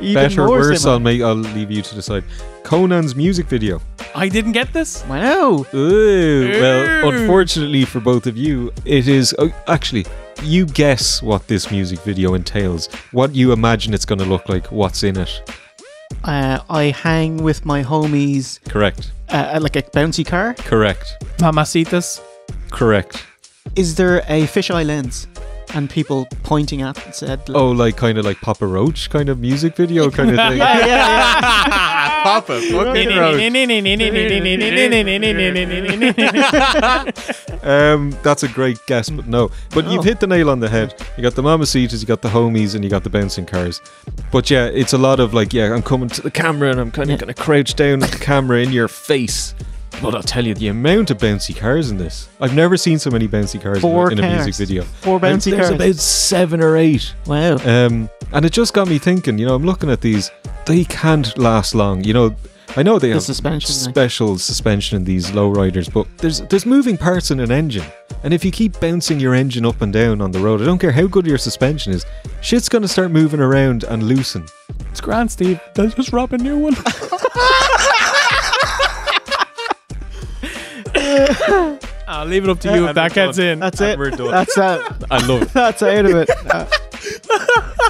Better or worse, I'll leave you to decide. Konnan's music video. I didn't get this. Wow. Ooh. Well, unfortunately for both of you, it is... actually, you guess what this music video entails. What you imagine it's going to look like. What's in it. I hang with my homies. Correct. Like a bouncy car. Correct. Mamacitas. Correct. Is there a fisheye lens? And people pointing at it said... Like kind of like Papa Roach kind of music video kind of thing. Yeah. Papa fucking Roach. That's a great guess, but no. But you've hit the nail on the head. You got the mamacitas, you got the homies, and you got the bouncing cars. But yeah, it's a lot of like, I'm coming to the camera and I'm kind of going to crouch down at the camera in your face. But I'll tell you, the amount of bouncy cars in this. I've never seen so many bouncy cars in a music video. 4 bouncy cars. There's about 7 or 8. Wow. And it just got me thinking, I'm looking at these. They can't last long. I know they have special suspension in these lowriders, but there's moving parts in an engine. And if you keep bouncing your engine up and down on the road, I don't care how good your suspension is, shit's going to start moving around and loosen. It's grand, Steve. They'll just rob a new one. I'll leave it up to you if that gets in. That's it. We're done. That's that. I love it. That's out of it.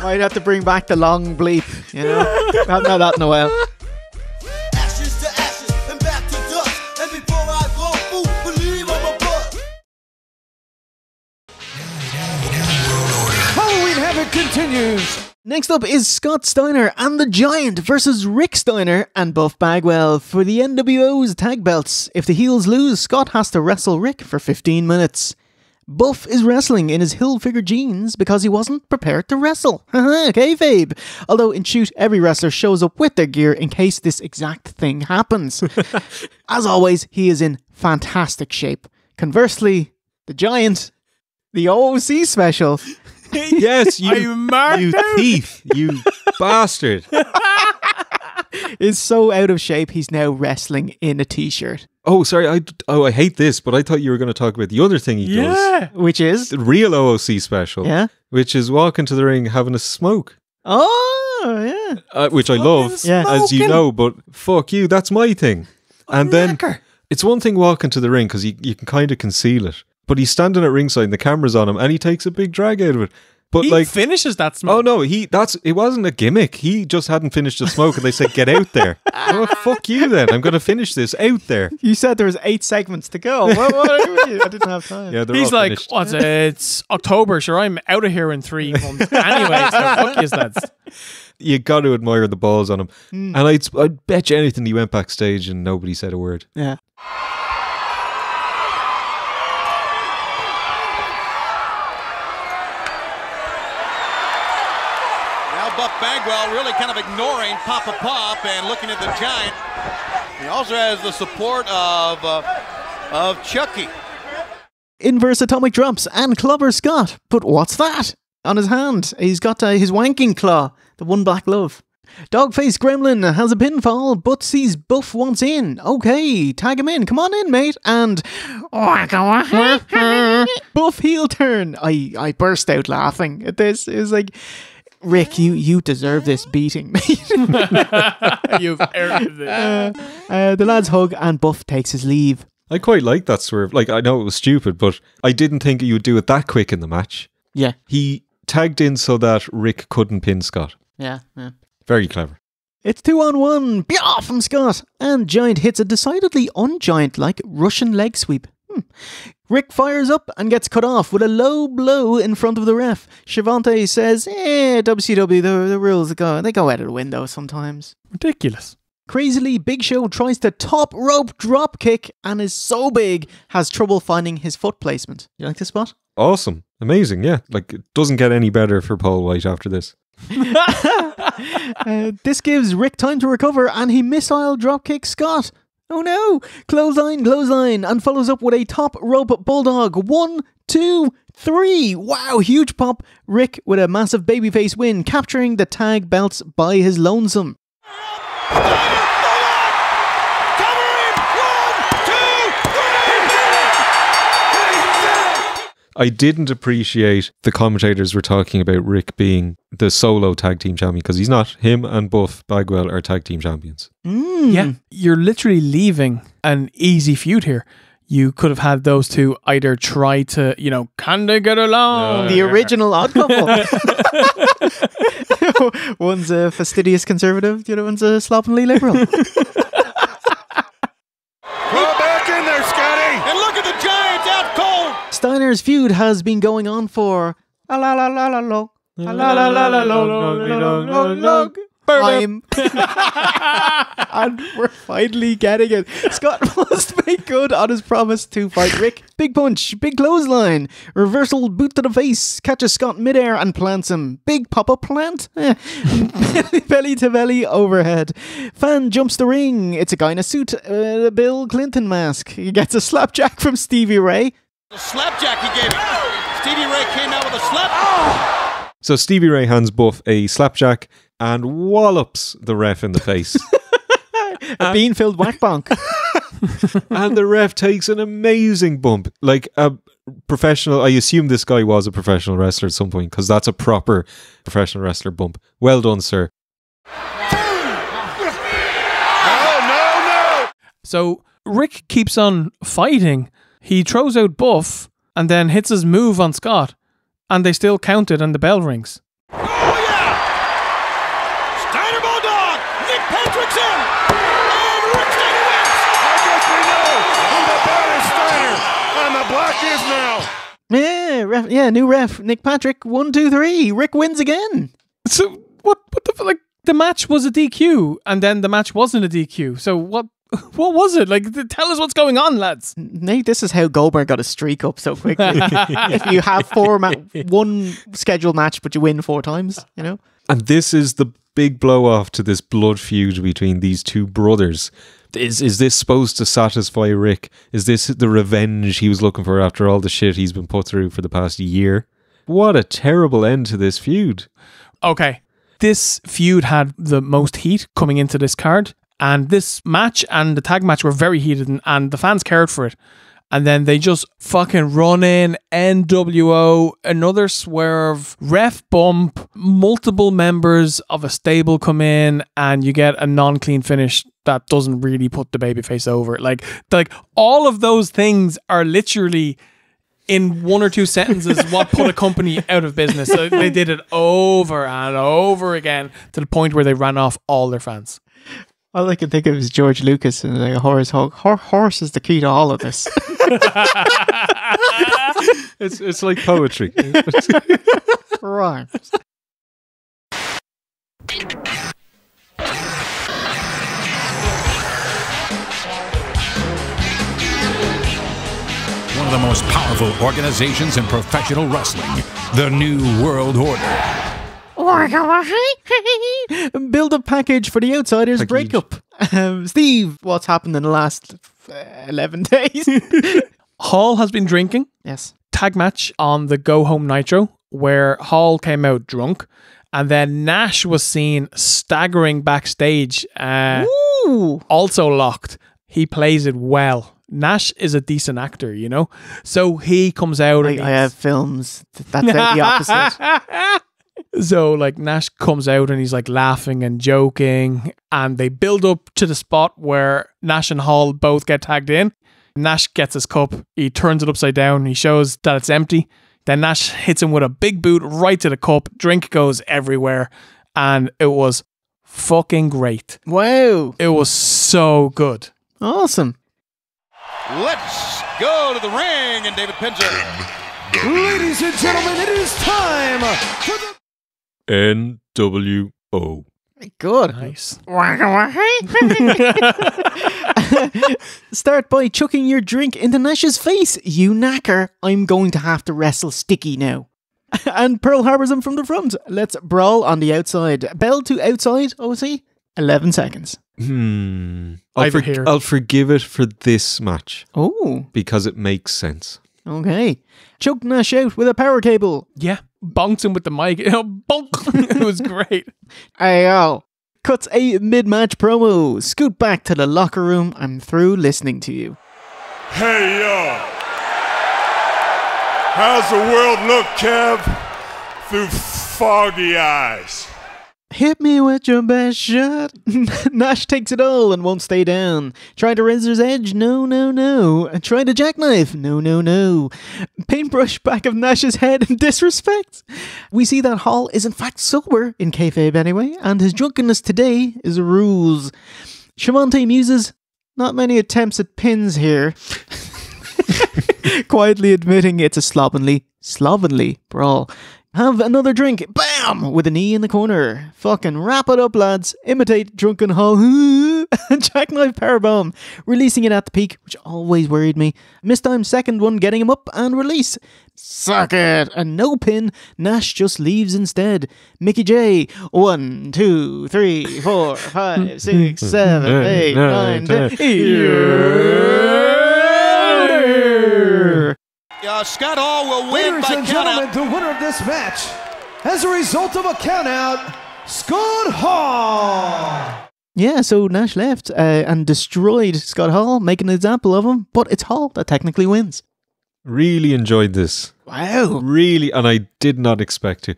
Might have to bring back the long bleep. Haven't had that in a while. Ashes to ashes and back to dust. And before I go, fool, believe I'm a bust. Halloween Havoc continues. Next up is Scott Steiner and the Giant versus Rick Steiner and Buff Bagwell for the NWO's tag belts. If the heels lose, Scott has to wrestle Rick for 15 minutes. Buff is wrestling in his Hilfiger jeans because he wasn't prepared to wrestle. Kayfabe. Although in Shoot, every wrestler shows up with their gear in case this exact thing happens. As always, he is in fantastic shape. Conversely, the Giant, the OOC special... Yes, you thief, you bastard. Is so out of shape, he's now wrestling in a t-shirt. Oh, sorry, I hate this, but I thought you were going to talk about the other thing he does. Which is? The real OOC special. Yeah. Which is walking to the ring having a smoke. Oh, yeah. Which I love, as you know, but fuck you, that's my thing. And then, it's one thing walking to the ring, because you can kind of conceal it. But he's standing at ringside and the camera's on him and he takes a big drag out of it. But he finishes that smoke. Oh no, it wasn't a gimmick. He just hadn't finished the smoke and they said, get out there. Oh, fuck you then. I'm going to finish this out there. You said there was 8 segments to go. What I didn't have time. Yeah, he's like, finished. What's it? It's October. Sure, I'm out of here in 3 months. Anyway, so fuck you, lads. You got to admire the balls on him. And I'd bet you anything he went backstage and nobody said a word. Yeah. Buff Bagwell really kind of ignoring Papa Pop and looking at the Giant. He also has the support of Chucky. Inverse atomic drops and clobber Scott. But what's that? On his hand, he's got his wanking claw, the one black glove. Dogface Gremlin has a pinfall, but sees Buff wants in. Okay, tag him in. Come on in, mate. And Buff heel turn. I burst out laughing at this. It was like, Rick, you deserve this beating, mate. You've earned it. The lads hug and Buff takes his leave. I quite like that swerve. Like, I know it was stupid, but I didn't think you would do it that quick in the match. Yeah. He tagged in so that Rick couldn't pin Scott. Yeah. Very clever. It's 2-on-1. Bia from Scott. And Giant hits a decidedly un-Giant-like Russian leg sweep. Rick fires up and gets cut off with a low blow in front of the ref. Shavante says, WCW, the rules, they go out of the window sometimes. Ridiculous. Crazily, Big Show tries to top rope drop kick and is so big, has trouble finding his foot placement. You like this spot? Awesome. Amazing, yeah. Like, it doesn't get any better for Paul White after this. This gives Rick time to recover and he missile drop kicks Scott. Oh no! Clothesline, and follows up with a top rope bulldog. 1, 2, 3. Wow, huge pop. Rick with a massive babyface win, capturing the tag belts by his lonesome. I didn't appreciate the commentators were talking about Rick being the solo tag team champion because he's not. Him and Buff Bagwell are tag team champions. Yeah, you're literally leaving an easy feud here. You could have had those two either try to, can they get along? The original odd couple. One's a fastidious conservative, the other one's a slovenly liberal. Throw back in there, Scotty! And look at the Giants out cold! Steiner's feud has been going on for time. And we're finally getting it. Scott must make good on his promise to fight Rick. Big punch, big clothesline, reversal boot to the face, catches Scott midair and plants him. Big pop-up plant. Belly to belly overhead. Fan jumps the ring. It's a guy in a suit, a Bill Clinton mask. He gets a slapjack from Stevie Ray. The slapjack he gave him. Stevie Ray came out with a slap. Oh! So Stevie Ray hands Buff a slapjack and wallops the ref in the face. A bean-filled whack bonk. And the ref takes an amazing bump. Like a professional, I assume this guy was a professional wrestler at some point, because that's a proper professional wrestler bump. Well done, sir. No. So Rick keeps on fighting. He throws out Buff and then hits his move on Scott. And they still count it and the bell rings. Oh, yeah! Steiner Bulldog! Nick Patrick's in! And Rick Steiner wins! I guess we know who the bad is Steiner and the black is now. New ref. Nick Patrick, 1, 2, 3. Rick wins again. So, what the, like, the match was a DQ and then the match wasn't a DQ. So, what was it? Like, tell us what's going on, lads. Nate, this is how Goldberg got a streak up so quickly. If you have one scheduled match, but you win 4 times, you know? And this is the big blow-off to this blood feud between these two brothers. Is this supposed to satisfy Rick? Is this the revenge he was looking for after all the shit he's been put through for the past year? What a terrible end to this feud. Okay. This feud had the most heat coming into this card. And this match and the tag match were very heated and the fans cared for it. And then they just fucking run in, NWO, another swerve, ref bump, multiple members of a stable come in, and you get a non-clean finish that doesn't really put the babyface over. Like all of those things are literally in 1 or 2 sentences what put a company out of business. So they did it over and over again to the point where they ran off all their fans. All I can think of is George Lucas and like a horse hog. Horse is the key to all of this. It's like poetry. Right. One of the most powerful organizations in professional wrestling, the New World Order. Build a package for the Outsiders breakup. Steve, what's happened in the last 11 days? Hall has been drinking. Yes. Tag match on the Go Home Nitro where Hall came out drunk and then Nash was seen staggering backstage. Also locked. He plays it well. Nash is a decent actor, you know? So he comes out and I have films. That's the opposite. So like Nash comes out and he's like laughing and joking and they build up to the spot where Nash and Hall both get tagged in. Nash gets his cup, he turns it upside down, he shows that it's empty. Then Nash hits him with a big boot right to the cup, drink goes everywhere, and it was fucking great. Wow. It was so good. Awesome. Let's go to the ring and David Pinzer. Ladies and gentlemen, it is time for the NWO. Good. Nice. Start by chucking your drink into Nash's face. You knacker. I'm going to have to wrestle Sticky now. And Pearl Harbors him from the front. Let's brawl on the outside. Bell to outside, OC. 11 seconds. I'll forgive it for this match. Oh. Because it makes sense. Okay. Choked Nash out with a power cable. Yeah. Bonks him with the mic. Bonk. It was great. Ayo. Cuts a mid-match promo. Scoot back to the locker room. I'm through listening to you. Hey, y'all. How's the world look, Kev? Through foggy eyes. Hit me with your best shot. Nash takes it all and won't stay down. Try to Razor's Edge? No, no, no. Try to jackknife? No, no, no. Paintbrush back of Nash's head in disrespect. We see that Hall is in fact sober, in kayfabe anyway, and his drunkenness today is a ruse. Shavante muses, not many attempts at pins here. Quietly admitting it's a slovenly brawl. Have another drink. Bam! With a knee in the corner. Fucking wrap it up, lads. Imitate Drunken Hall. Jackknife powerbomb. Releasing it at the peak, which always worried me. Mistime second one, getting him up and release. Suck it. And no pin. Nash just leaves instead. Mickey J. 1, 2, 3, 4, 5, 6, 7, 8, 9, 10. Scott Hall will win Ladies by and countout. gentlemen, the winner of this match, as a result of a countout, Scott Hall. Yeah, so Nash left and destroyed Scott Hall, making an example of him, but it's Hall that technically wins. Really enjoyed this. Wow. Really, and I did not expect to.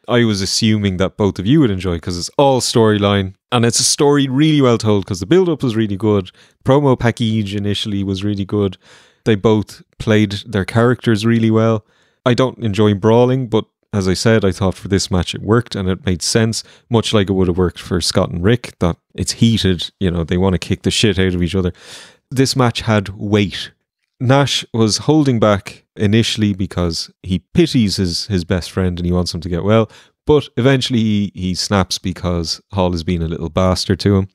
I was assuming that both of you would enjoy because it's all storyline and it's a story really well told because the build-up was really good. Promo package initially was really good. They both played their characters really well. I don't enjoy brawling, but as I said, I thought for this match it worked and it made sense, much like it would have worked for Scott and Rick, that it's heated, you know, they want to kick the shit out of each other. This match had weight. Nash was holding back initially because he pities his best friend and he wants him to get well, but eventually he snaps because Hall is being a little bastard to him.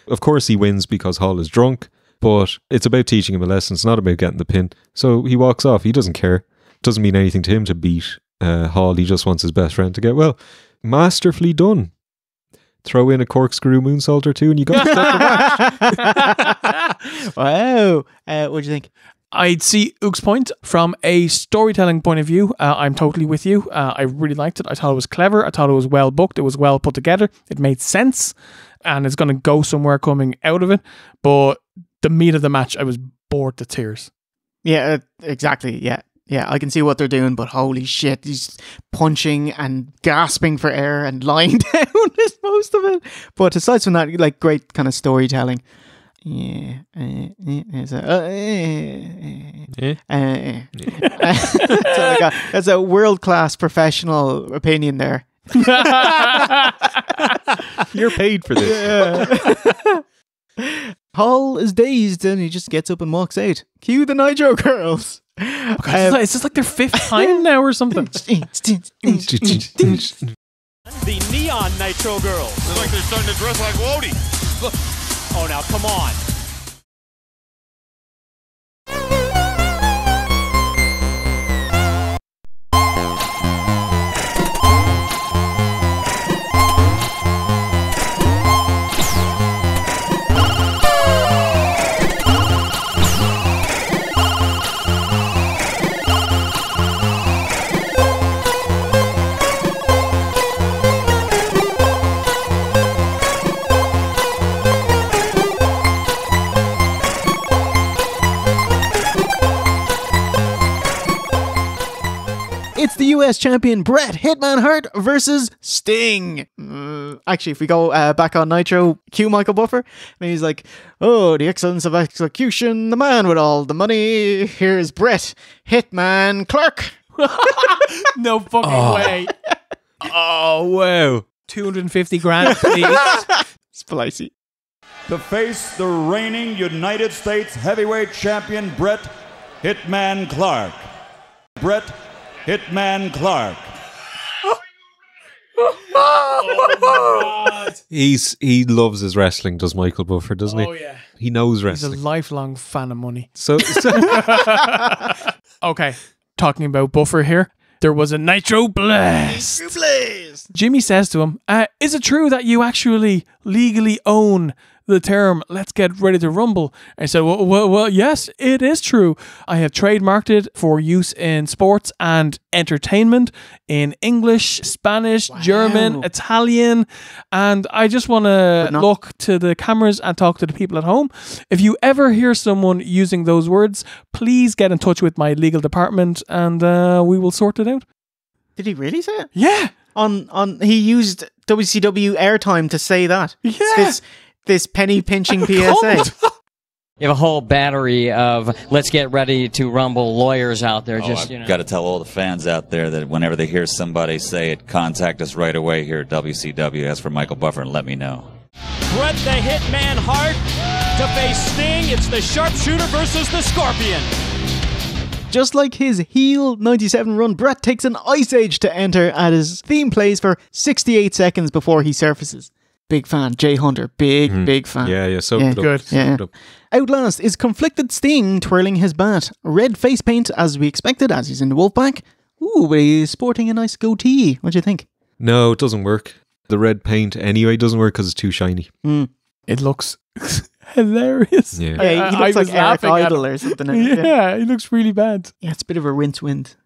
Of course he wins because Hall is drunk, but it's about teaching him a lesson. It's not about getting the pin. So he walks off. He doesn't care. It doesn't mean anything to him to beat Hall. He just wants his best friend to get well. Masterfully done. Throw in a corkscrew moonsault or two and you got the match. Wow. What do you think? I'd see Ook's point from a storytelling point of view. I'm totally with you. I really liked it. I thought it was clever. I thought it was well booked. It was well put together. It made sense. And it's going to go somewhere coming out of it. But the meat of the match, I was bored to tears. Yeah, exactly. Yeah. Yeah, I can see what they're doing, but holy shit, he's punching and gasping for air and lying down is most of it. But aside from that, like great kind of storytelling. Yeah. That's a world-class professional opinion there. You're paid for this. Hall is dazed and he just gets up and walks out. Cue the Nitro girls. Oh God, it's just like their fifth time now or something. The Neon Nitro girls. It's like they're starting to dress like Wody. Oh, now come on. It's the US champion Bret Hitman Hart versus Sting. Actually, if we go back on Nitro, cue Michael Buffer, and he's like, "Oh, the excellence of execution, the man with all the money. Here's Bret Hitman Clark." No fucking way. Oh, wow. 250 grand, please. Splicey. To face the reigning United States heavyweight champion Bret Hitman Clark. Bret Hitman Clark. Oh He loves his wrestling, does Michael Buffer, doesn't he? Oh yeah. He knows wrestling. He's a lifelong fan of money. So okay, talking about Buffer here. There was a Nitro Blast. Jimmy says to him, is it true that you actually legally own the term "let's get ready to rumble"? And I said, well, yes, it is true. I have trademarked it for use in sports and entertainment in English, Spanish, German, Italian, and I just want to look to the cameras and talk to the people at home. If you ever hear someone using those words, please get in touch with my legal department and we will sort it out. Did he really say it? Yeah. He used WCW airtime to say that. Yeah. This penny pinching PSA. You have a whole battery of "let's get ready to rumble" lawyers out there. I've got to tell all the fans out there that whenever they hear somebody say it, contact us right away here at WCW. Ask for Michael Buffer and let me know. Bret the Hitman Hart to face Sting. It's the Sharpshooter versus the Scorpion. Just like his heel 97 run, Bret takes an Ice Age to enter as his theme plays for 68 seconds before he surfaces. Big fan, Jay Hunter. Big fan. Yeah, so good. Yeah. Outlast is conflicted Sting twirling his bat. Red face paint as we expected as he's in the Wolfpack. Ooh, but he's sporting a nice goatee. What do you think? No, it doesn't work. The red paint anyway doesn't work because it's too shiny. It looks hilarious. Yeah, he looks like Eric Idle or something. Yeah, he looks really bad. Yeah, it's a bit of a rinse wind.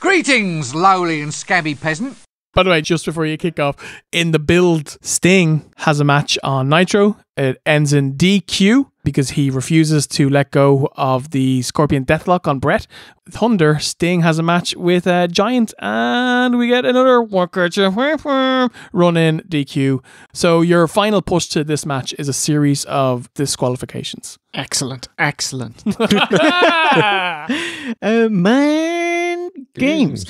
Greetings, lowly and scabby peasant. By the way, just before you kick off, in the build, Sting has a match on Nitro. It ends in DQ because he refuses to let go of the Scorpion Deathlock on Bret. Thunder, Sting has a match with Giant, and we get another run-in DQ. So your final push to this match is a series of disqualifications. Excellent. Man games.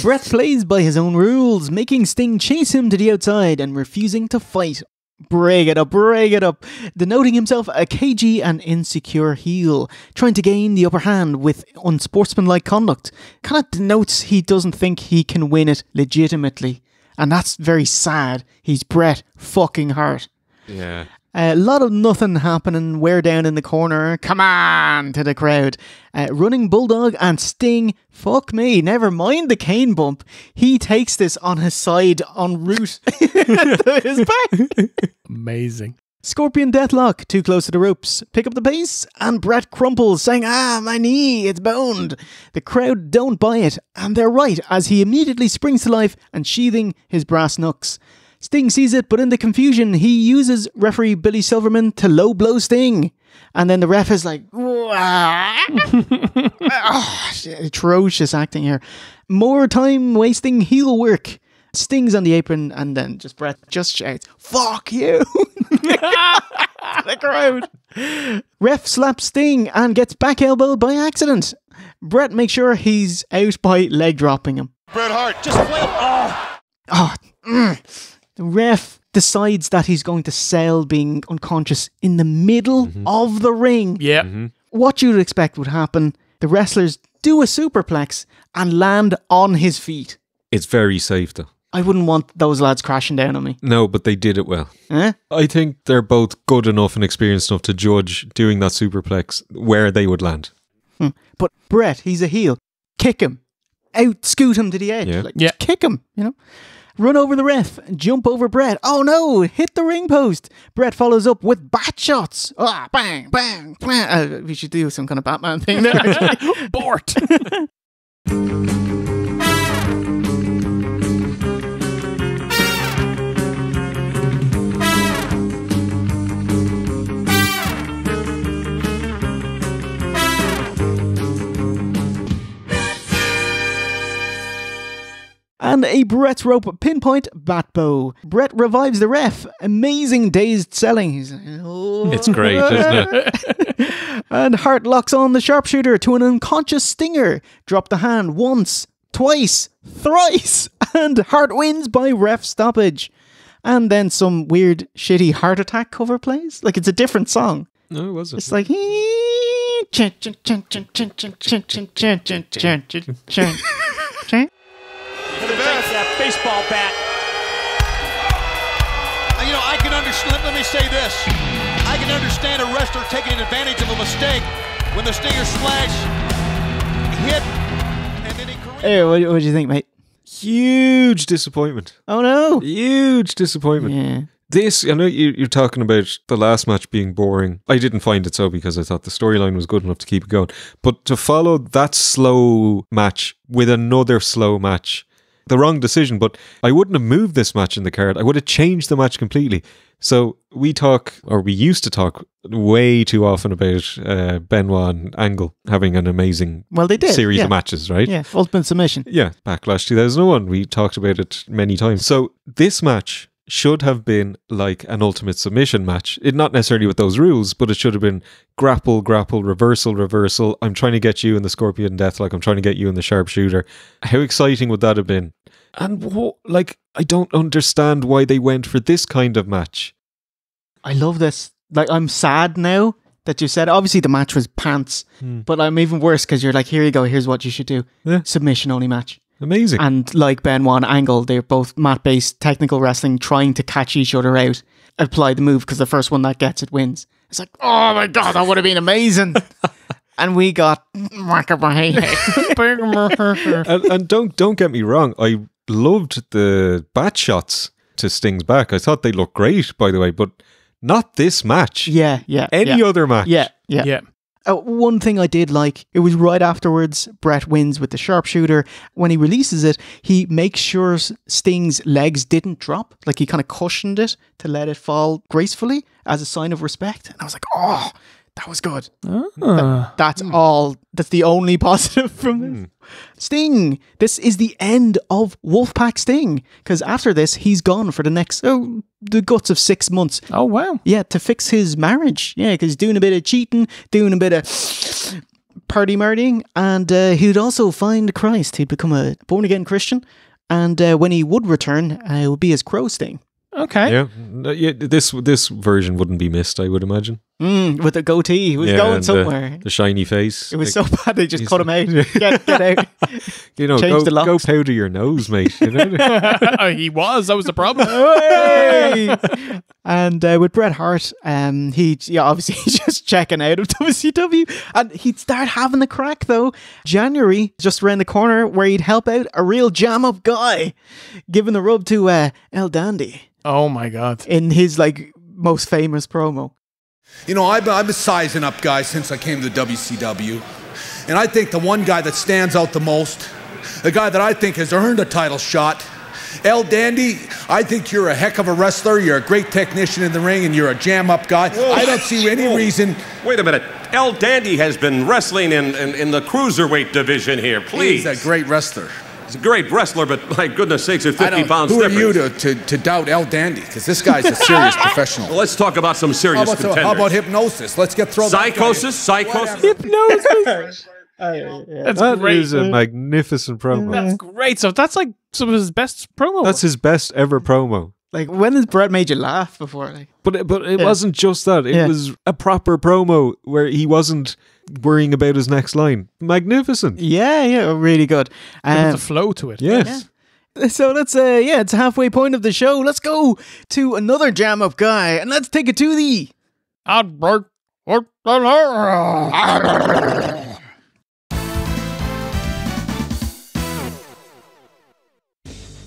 Bret plays by his own rules, making Sting chase him to the outside and refusing to fight. Break it up, denoting himself a cagey and insecure heel, trying to gain the upper hand with unsportsmanlike conduct. Kind of denotes he doesn't think he can win it legitimately. And that's very sad. He's Bret fucking Hart. Yeah. A lot of nothing happening. We're down in the corner. Come on to the crowd. Running Bulldog and Sting. Fuck me. Never mind the cane bump. He takes this on his side en route to his back. Amazing. Scorpion Deathlock. Too close to the ropes. Pick up the pace. And Bret crumples, saying, my knee. It's boned. The crowd don't buy it. And they're right, as he immediately springs to life and sheathing his brass knucks. Sting sees it, but in the confusion, he uses referee Billy Silverman to low blow Sting. And then the ref is like, atrocious acting here. More time wasting heel work. Sting's on the apron, and then Bret just shouts, fuck you! The crowd. Ref slaps Sting and gets back elbowed by accident. Bret makes sure he's out by leg dropping him. Bret Hart, just The ref decides that he's going to sell being unconscious in the middle of the ring. Yeah. What you'd expect would happen, the wrestlers do a superplex and land on his feet. It's very safe though. I wouldn't want those lads crashing down on me. No, but they did it well. Eh? I think they're both good enough and experienced enough to judge doing that superplex where they would land. But Bret, he's a heel. Kick him. Out scoot him to the edge. Just kick him, Run over the ref, jump over Bret. Oh no, hit the ring post. Bret follows up with bat shots. Bang, bang, bang. We should do some kind of Batman thing there. Bort. And a Bret's rope pinpoint bat bow. Bret revives the ref. Amazing dazed selling. He's like, oh. It's great, isn't it? And Hart locks on the Sharpshooter to an unconscious Stinger. Drop the hand once, twice, thrice. And Hart wins by ref stoppage. And then some weird, shitty Heart Attack cover plays. Like it's a different song. No, it wasn't. It's like... That baseball bat. I can understand. Let me say this. I can understand a wrestler taking advantage of a mistake when the Stinger splash hit, and then he. Hey, what do you think, mate? Huge disappointment. Oh no! Huge disappointment. Yeah. This, I know you're talking about the last match being boring. I didn't find it so because I thought the storyline was good enough to keep it going. But to follow that slow match with another slow match, the wrong decision, but I wouldn't have moved this match in the card. I would have changed the match completely. So we used to talk way too often about Benoit and Angle having an amazing series of matches, right? Yeah, Ultimate Submission. Yeah, Backlash 2001. We talked about it many times. So this match should have been like an Ultimate Submission match. It not necessarily with those rules, but it should have been grapple, reversal. I'm trying to get you in the Scorpion Deathlock. I'm trying to get you in the Sharpshooter. How exciting would that have been? And I don't understand why they went for this kind of match. I love this. Like, I'm sad now that you said. Obviously, the match was pants, but I'm even worse because you're like, here you go, here's what you should do. Yeah. Submission only match. Amazing. And like Benoit and Angle, they're both mat-based technical wrestling, trying to catch each other out, apply the move, because the first one that gets it wins. It's like, oh my God, that would have been amazing. And we got and don't get me wrong, I loved the bat shots to Sting's back. I thought they looked great, by the way, but not this match. Yeah. Any other match. Yeah. One thing I did like, it was right afterwards, Bret wins with the sharpshooter. When he releases it, he makes sure Sting's legs didn't drop. Like he kind of cushioned it to let it fall gracefully as a sign of respect. And I was like, oh, that was good. That's all. That's the only positive from this. Sting. This is the end of Wolfpack Sting. Because after this, he's gone for the next, the guts of 6 months. Oh, wow. Yeah, to fix his marriage. Yeah, because he's doing a bit of cheating, doing a bit of party murdering. And he would also find Christ. He'd become a born-again Christian. And when he would return, it would be as Crow Sting. Okay. Yeah. This version wouldn't be missed, I would imagine. With the goatee, he was going somewhere. The shiny face. It was so bad they just cut him out. Get out. You know, go powder your nose, mate. You know? That was the problem. And with Bret Hart, obviously he's just checking out of WCW, and he'd start having the crack though. January, just around the corner, where he'd help out a real jam-up guy, giving the rub to El Dandy. Oh my God! In his most famous promo. You know, I've been sizing up guys since I came to WCW. And I think the one guy that stands out the most, the guy that I think has earned a title shot, El Dandy, I think you're a heck of a wrestler, you're a great technician in the ring, and you're a jam-up guy. Whoa. I don't see any reason... Wait a minute. El Dandy has been wrestling in the cruiserweight division here, please. He's a great wrestler. He's a great wrestler, but my goodness sakes, it's 50 pounds difference. Who are you to doubt El Dandy? Because this guy's a serious professional. Well, let's talk about some serious contenders. How about hypnosis? Let's get thrown. Psychosis? Hypnosis? That great. Is a magnificent promo. That's great. So that's like some of his best promo. That's his best ever promo. Like, when has Bret made you laugh before? But it wasn't just that. It was a proper promo where he wasn't worrying about his next line. Magnificent. Yeah, really good. There's a flow to it. Yes. Yeah. So let's, it's a halfway point of the show. Let's go to another jam-up guy, and let's take it to the...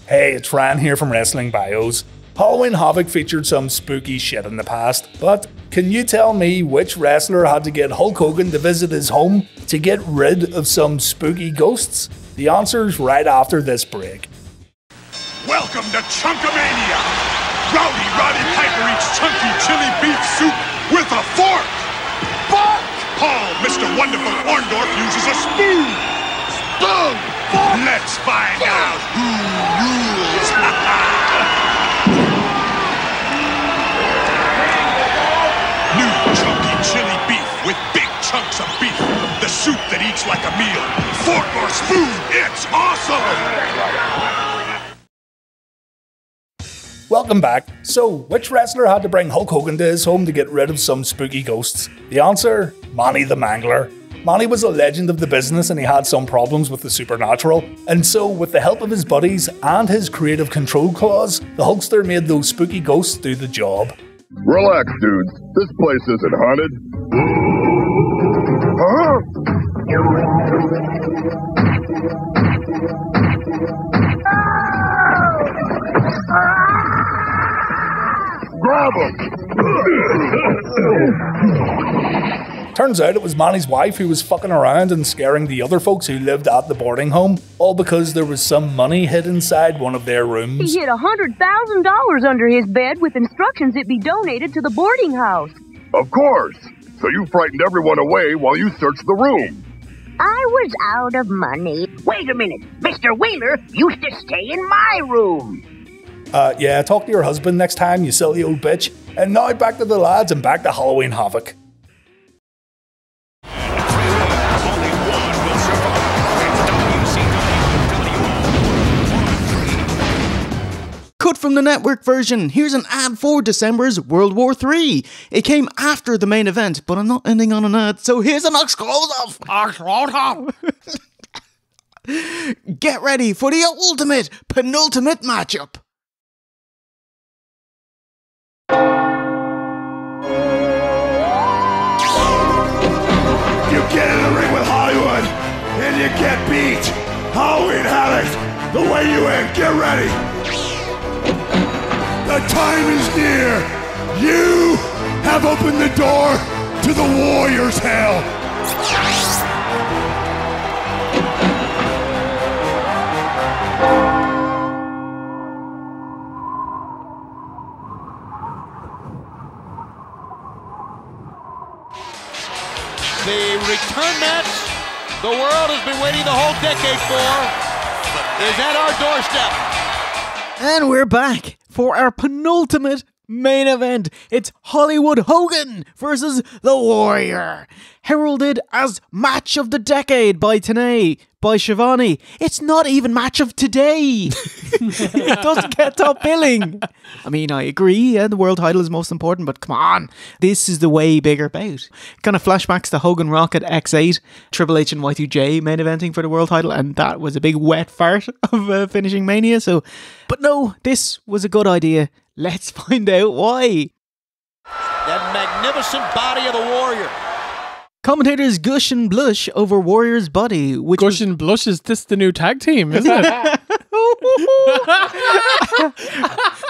Hey, it's Fran here from WrestlingBios. Halloween Havoc featured some spooky shit in the past, but can you tell me which wrestler had to get Hulk Hogan to visit his home to get rid of some spooky ghosts? The answer's right after this break. Welcome to Chunkamania! Roddy Piper eats chunky chili beef soup with a fork! Fork! Paul, Mr. Wonderful Orndorff uses a spoon! Spoon! Fork! Let's find out who rules! New chunky chili beef with big chunks of beef. The soup that eats like a meal. Fork or spoon, it's awesome! Welcome back. So, which wrestler had to bring Hulk Hogan to his home to get rid of some spooky ghosts? The answer? Manny the Mangler. Manny was a legend of the business and he had some problems with the supernatural. And so, with the help of his buddies and his creative control clause, the Hulkster made those spooky ghosts do the job. Relax, dudes. This place isn't haunted. Huh? Grab him! Turns out it was Manny's wife who was fucking around and scaring the other folks who lived at the boarding home, all because there was some money hid inside one of their rooms. He hid $100,000 under his bed with instructions it be donated to the boarding house. Of course. So you frightened everyone away while you searched the room. I was out of money. Wait a minute. Mr. Wheeler used to stay in my room. Yeah, talk to your husband next time, you silly old bitch. And now back to the lads and back to Halloween Havoc. cut from the network version. Here's an ad for December's World War III. It came after the main event, but I'm not ending on an ad, so here's an exclusive. Get ready for the ultimate penultimate matchup. You get in the ring with Hollywood, and you get beat. Halloween Havoc, the way you end, get ready. The time is near. You have opened the door to the Warrior's hell. The return match the world has been waiting the whole decade for is at our doorstep. And we're back for our penultimate main event. It's Hollywood Hogan versus The Warrior. Heralded as match of the decade by Tenay, by Shivani. It's not even match of today. It doesn't get top billing. I mean, I agree, yeah, the world title is most important, but come on. This is the way bigger bout. Kind of flashbacks to Hogan Rock at X8, Triple H and Y2J main eventing for the world title, and that was a big wet fart of finishing Mania. So, but no, this was a good idea. Let's find out why. That magnificent body of the Warrior. Commentators gush and blush over Warrior's body. Which gush and blush, is this the new tag team, isn't it?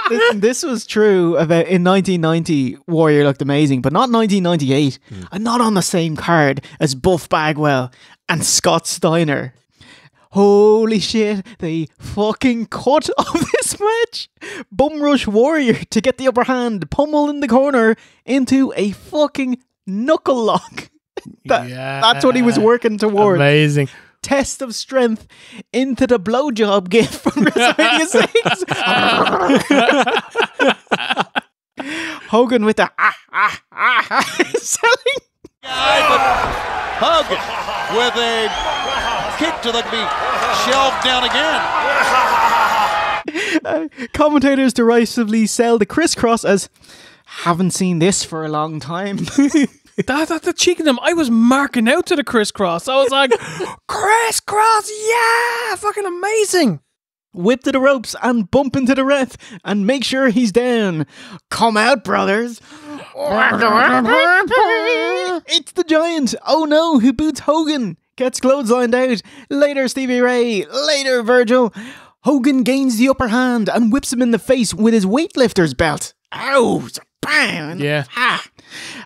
Listen, this was true about in 1990. Warrior looked amazing, but not 1998, and not on the same card as Buff Bagwell and Scott Steiner. Holy shit, the fucking cut of this match. Bum rush Warrior to get the upper hand, pummel in the corner into a fucking knuckle lock. That's what he was working towards. Amazing. Test of strength into the blowjob gift from WrestleMania 6. Hogan with the selling. But Hogan with a kick to the beat, shelved down again. Commentators derisively sell the crisscross as haven't seen this for a long time. That's the cheek of them. I was marking out to the crisscross. I was like, crisscross, yeah, fucking amazing. Whip to the ropes and bump into the ref and make sure he's down. Come out, brothers. It's the Giant. Oh no, who boots Hogan? Gets clotheslined out. Later Stevie Ray. Later Virgil. Hogan gains the upper hand and whips him in the face with his weightlifter's belt. Ow! Bang! Yeah.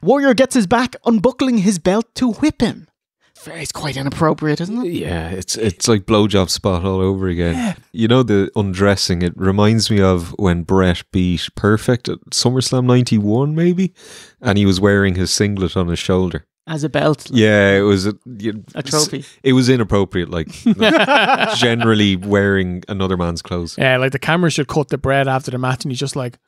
Warrior gets his back, unbuckling his belt to whip him. It's quite inappropriate, isn't it? Yeah, it's like blowjob spot all over again. Yeah. You know, the undressing, it reminds me of when Bret beat Perfect at SummerSlam 91 maybe, and he was wearing his singlet on his shoulder. As a belt. Yeah, it was a trophy. It was inappropriate, like generally wearing another man's clothes. Yeah, like the camera should cut the Bret after the match and he's just like...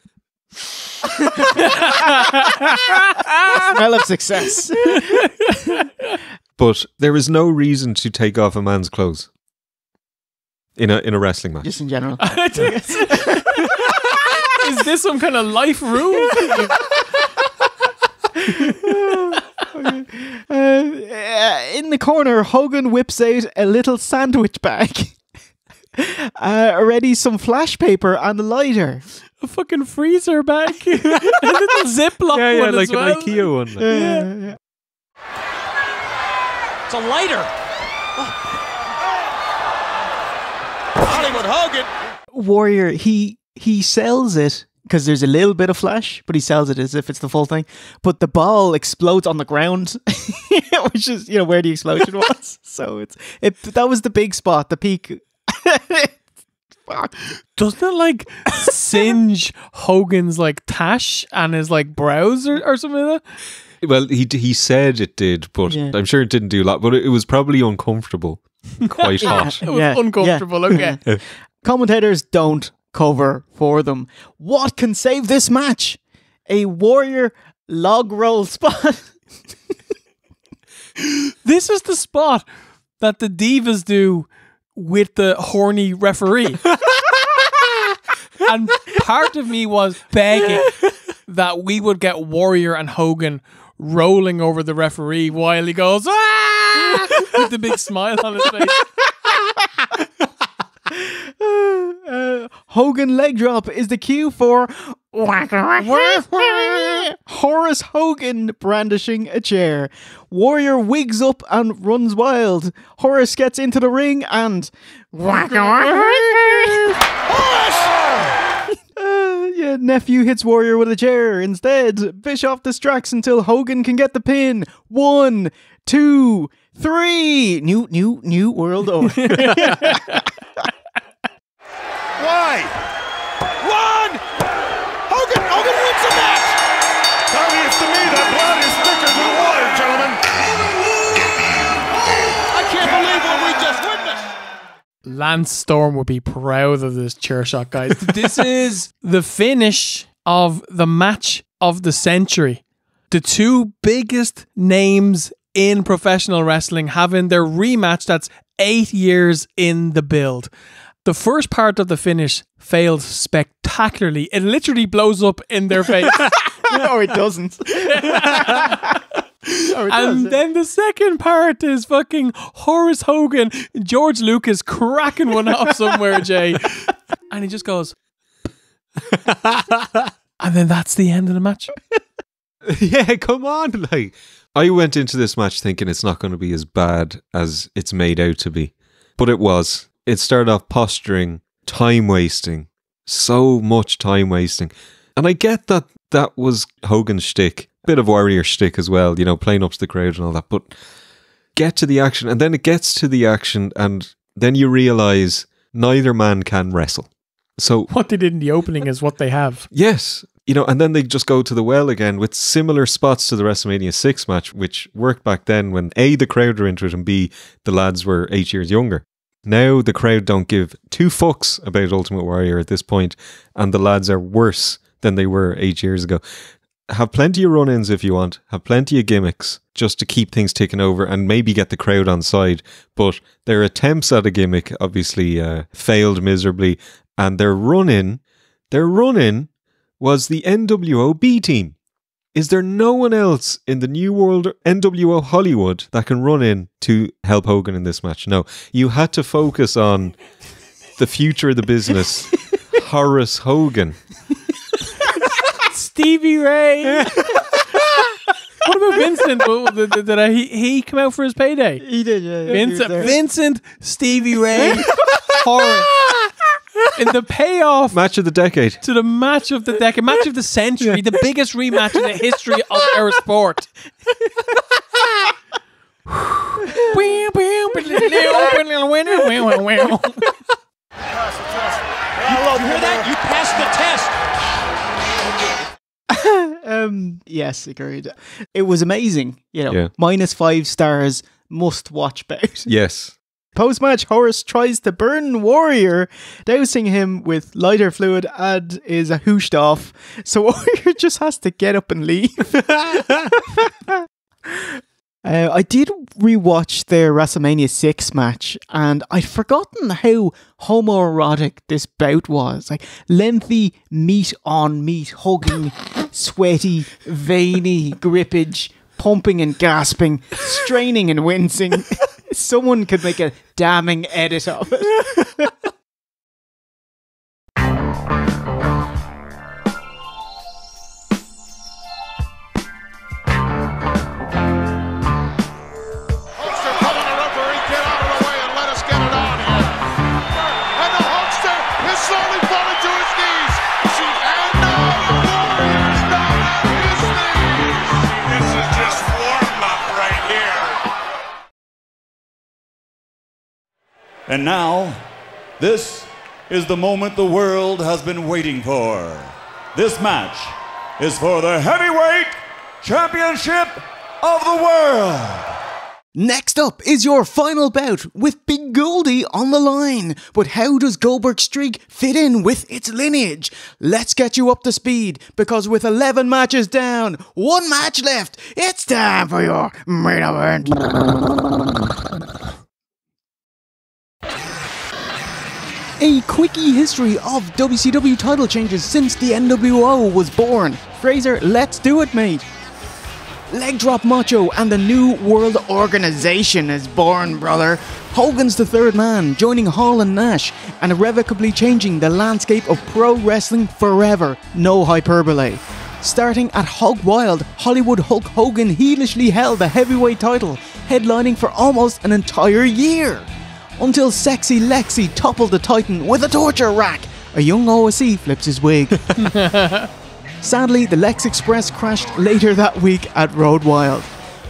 Smell of success. But there is no reason to take off a man's clothes in a wrestling match. Just in general. Is this some kind of life rule? In the corner, Hogan whips out a little sandwich bag. Already some flash paper and a lighter. A fucking freezer bag. A little Ziploc one like as well. an IKEA one. Yeah. It's a lighter. Hollywood Hogan. Warrior, he sells it because there's a little bit of flash, but he sells it as if it's the full thing. But the ball explodes on the ground, which is, you know, where the explosion was. So that was the big spot, the peak. Fuck. Doesn't it like singe Hogan's like tash and his like brows or something like that? Well, he said it did, but Yeah. I'm sure it didn't do a lot. But it was probably uncomfortable, quite hot. It was uncomfortable. Okay. Commentators don't cover for them. What can save this match? A Warrior log roll spot. This is the spot that the Divas do with the horny referee. And part of me was begging that we would get Warrior and Hogan rolling over the referee while he goes, "Ah!" with the big smile on his face. Hogan leg drop is the cue for Horace Hogan brandishing a chair. Warrior wigs up and runs wild. Horace gets into the ring and nephew hits Warrior with a chair. Instead, Bischoff distracts until Hogan can get the pin. 1, 2, 3. New world order. Why? One! Hogan wins the match! Obvious to me that blood is thicker than water, gentlemen. I can't believe what we just witnessed. Lance Storm would be proud of this chair shot, guys. This is the finish of the match of the century. The two biggest names in professional wrestling having their rematch that's 8 years in the build. The first part of the finish failed spectacularly. It literally blows up in their face. No, it doesn't. And then the second part is fucking Horace Hogan, George Lucas cracking one off somewhere, Jay. And he just goes. And then that's the end of the match. Yeah, come on. Like, I went into this match thinking it's not going to be as bad as it's made out to be. But it was. It started off posturing, time wasting, so much time wasting. And I get that that was Hogan's shtick, bit of Warrior shtick as well, you know, playing up to the crowd and all that. But get to the action, and then it gets to the action, and then you realise neither man can wrestle. So what they did in the opening is what they have. Yes. You know, and then they just go to the well again with similar spots to the WrestleMania 6 match, which worked back then when A, the crowd were into it, and B, the lads were 8 years younger. Now the crowd don't give two fucks about Ultimate Warrior at this point, and the lads are worse than they were 8 years ago. Have plenty of run-ins if you want, have plenty of gimmicks just to keep things ticking over and maybe get the crowd on side, but their attempts at a gimmick obviously failed miserably, and their run-in was the NWO B team. Is there no one else in the New World NWO Hollywood that can run in to help Hogan in this match? No. You had to focus on the future of the business, Horace Hogan. Stevie Ray. What about Vincent? Did he come out for his payday? He did, yeah. Vincent, Stevie Ray, Horace. In the payoff match of the decade to the match of the decade, match of the century, the biggest rematch in the history of our sport. Hear that? You passed the test. Yes, agreed. It was amazing. You know, Yeah. -5 stars, must watch bout. Yes. Post-match, Horace tries to burn Warrior, dousing him with lighter fluid and is hooshed off. So Warrior just has to get up and leave. I did rewatch their WrestleMania 6 match, and I'd forgotten how homoerotic this bout was. Like, lengthy meat on meat, hugging, sweaty, veiny grippage, pumping and gasping, straining and wincing. Someone could make a damning edit of it. And now, this is the moment the world has been waiting for. This match is for the Heavyweight Championship of the World. Next up is your final bout with Big Goldie on the line. But how does Goldberg's streak fit in with its lineage? Let's get you up to speed, because with 11 matches down, 1 match left, it's time for your main event. A quickie history of WCW title changes since the NWO was born. Fraser, let's do it, mate. Leg Drop Macho and the New World Organization is born, brother. Hogan's the third man, joining Hall and Nash, and irrevocably changing the landscape of pro wrestling forever. No hyperbole. Starting at Hog Wild, Hollywood Hulk Hogan heelishly held the heavyweight title, headlining for almost an entire year. Until Sexy Lexi toppled the Titan with a torture rack. A young OSC flips his wig. Sadly, the Lex Express crashed later that week at Road Wild.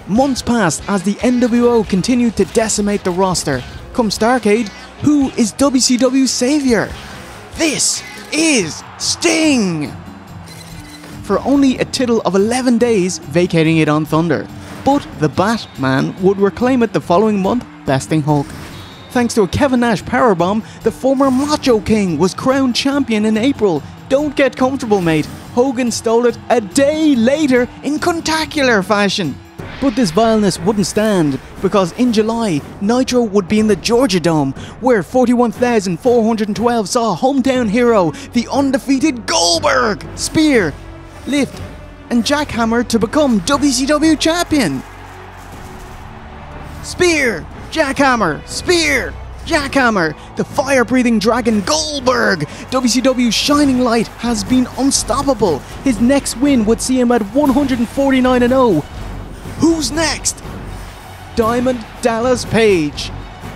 Months passed as the NWO continued to decimate the roster. Come Starrcade, who is WCW's savior? This is Sting! For only a tittle of 11 days, vacating it on Thunder. But the Batman would reclaim it the following month, besting Hulk. Thanks to a Kevin Nash powerbomb, the former Macho King was crowned champion in April. Don't get comfortable, mate. Hogan stole it a day later in contacular fashion. But this vileness wouldn't stand, because in July, Nitro would be in the Georgia Dome, where 41,412 saw hometown hero, the undefeated Goldberg, spear, lift, and jackhammer to become WCW champion. Spear, jackhammer, spear, jackhammer, the fire-breathing dragon Goldberg. WCW's shining light has been unstoppable. His next win would see him at 149-0. Who's next? Diamond Dallas Page.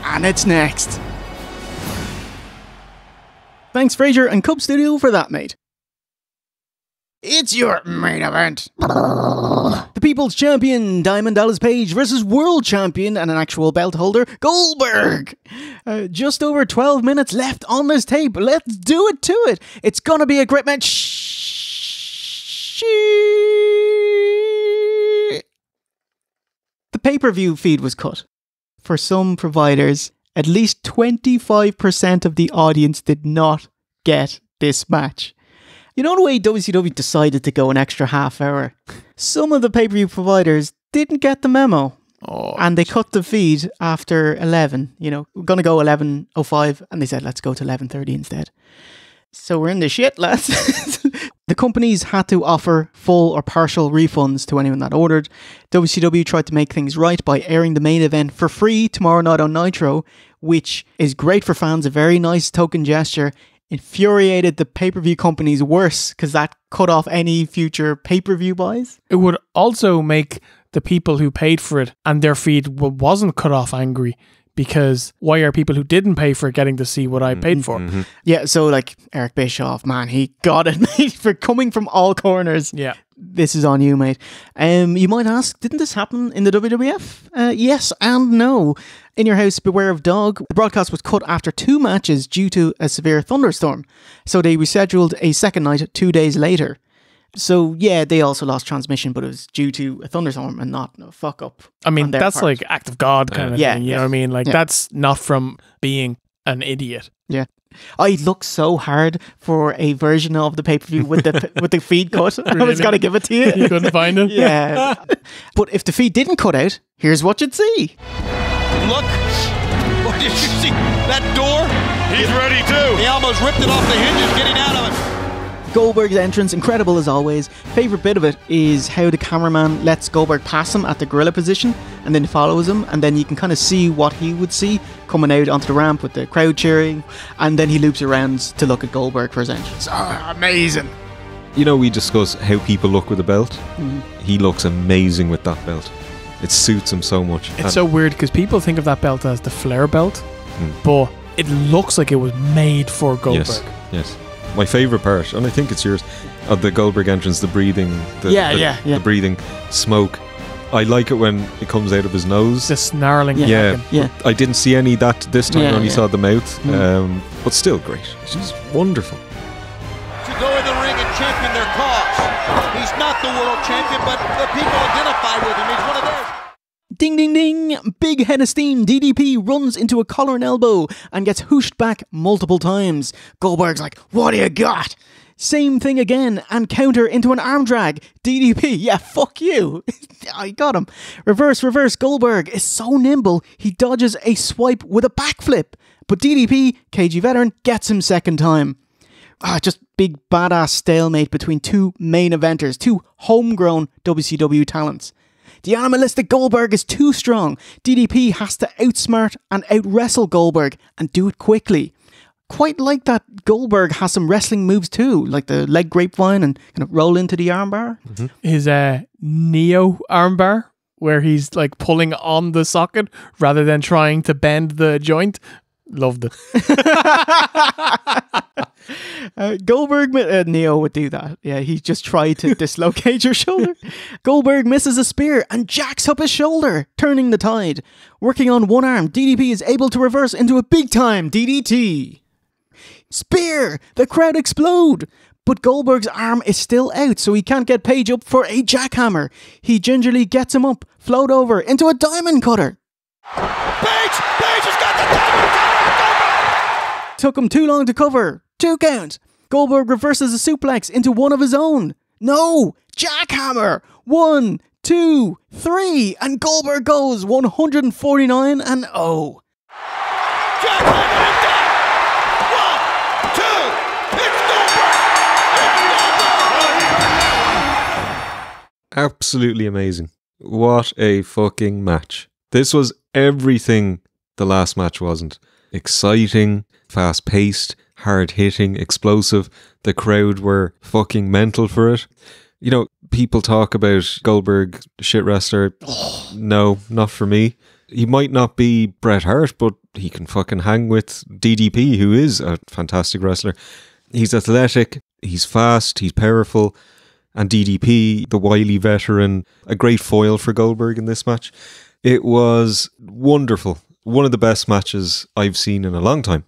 And it's next. Thanks Fraser and Cubstudio for that, mate. It's your main event. The People's Champion, Diamond Dallas Page, versus World Champion and an actual belt holder, Goldberg. Just over 12 minutes left on this tape. Let's do it to it. It's gonna be a great match. The pay-per-view feed was cut. For some providers, at least 25% of the audience did not get this match. You know the way WCW decided to go an extra half hour? Some of the pay-per-view providers didn't get the memo. And they cut the feed after 11. You know, we're going to go 11:05, and they said, let's go to 11:30 instead. So we're in the shit, lads. The companies had to offer full or partial refunds to anyone that ordered. WCW tried to make things right by airing the main event for free tomorrow night on Nitro, which is great for fans, a very nice token gesture. Infuriated the pay-per-view companies worse because that cut off any future pay-per-view buys. It would also make the people who paid for it and their feed wasn't cut off angry, because why are people who didn't pay for it getting to see what I paid for? Mm-hmm. Yeah, so like Eric Bischoff, man, he got it, mate, for coming from all corners. Yeah. This is on you, mate. You might ask, didn't this happen in the WWF? Yes and no. In Your House, Beware of Dog. The broadcast was cut after 2 matches due to a severe thunderstorm. So they rescheduled a second night 2 days later. So yeah, they also lost transmission, but it was due to a thunderstorm and not a fuck up. I mean, that's like act of God kind of thing. You know what I mean? Like that's not from being an idiot. Yeah. I looked so hard for a version of the pay-per-view with the feed cut. Really? I was going to give it to you. You couldn't find it? Yeah. But if the feed didn't cut out, here's what you'd see. Look. What did you see? That door? He's ready too. He almost ripped it off the hinges getting out of it. Goldberg's entrance, incredible as always. Favourite bit of it is how the cameraman lets Goldberg pass him at the gorilla position and then follows him, and then you can kind of see what he would see coming out onto the ramp with the crowd cheering, and then he loops around to look at Goldberg for his entrance. Oh, amazing. You know, we discuss how people look with a belt. Mm-hmm. He looks amazing with that belt. It suits him so much. It's so weird because people think of that belt as the Flair belt, but it looks like it was made for Goldberg. Yes. My favourite part, and I think it's yours, of the Goldberg entrance, the breathing, the breathing smoke. I like it when it comes out of his nose. The snarling. Yeah. I didn't see any of that this time. I only saw the mouth. But still great. It's just wonderful. To go in the ring and champion their cause. He's not the world champion, but the people identify with him. He's one of theirs. Ding, ding, ding. Big head of steam. DDP runs into a collar and elbow and gets whooshed back multiple times. Goldberg's like, what do you got? Same thing again, and counter into an arm drag. DDP, yeah, fuck you. I got him. Reverse. Goldberg is so nimble, he dodges a swipe with a backflip. But DDP, KG veteran, gets him second time. Just big badass stalemate between two main eventers, two homegrown WCW talents. The animalistic Goldberg is too strong. DDP has to outsmart and out-wrestle Goldberg and do it quickly. Quite like that Goldberg has some wrestling moves too, like the leg grapevine and kind of roll into the armbar. Mm-hmm. His Neo armbar, where he's like pulling on the socket rather than trying to bend the joint. Loved it. Goldberg, Neo would do that. Yeah, he just tried to dislocate your shoulder. Goldberg misses a spear and jacks up his shoulder, turning the tide. Working on one arm, DDP is able to reverse into a big-time DDT. Spear! The crowd explode! But Goldberg's arm is still out, so he can't get Page up for a jackhammer. He gingerly gets him up, float over into a diamond cutter. Page has got the diamond cutter! Took him too long to cover. 2 count. Goldberg reverses a suplex into one of his own. No! Jackhammer! 1, 2, 3, and Goldberg goes 149 and 0. Jackhammer and down! 1, 2, it's Goldberg! Absolutely amazing. What a fucking match. This was everything the last match wasn't. Exciting, fast-paced, hard-hitting, explosive. The crowd were fucking mental for it. You know, people talk about Goldberg, shit wrestler. No, not for me. He might not be Bret Hart, but he can fucking hang with DDP, who is a fantastic wrestler. He's athletic, he's fast, he's powerful. And DDP, the wily veteran, a great foil for Goldberg in this match. It was wonderful. One of the best matches I've seen in a long time.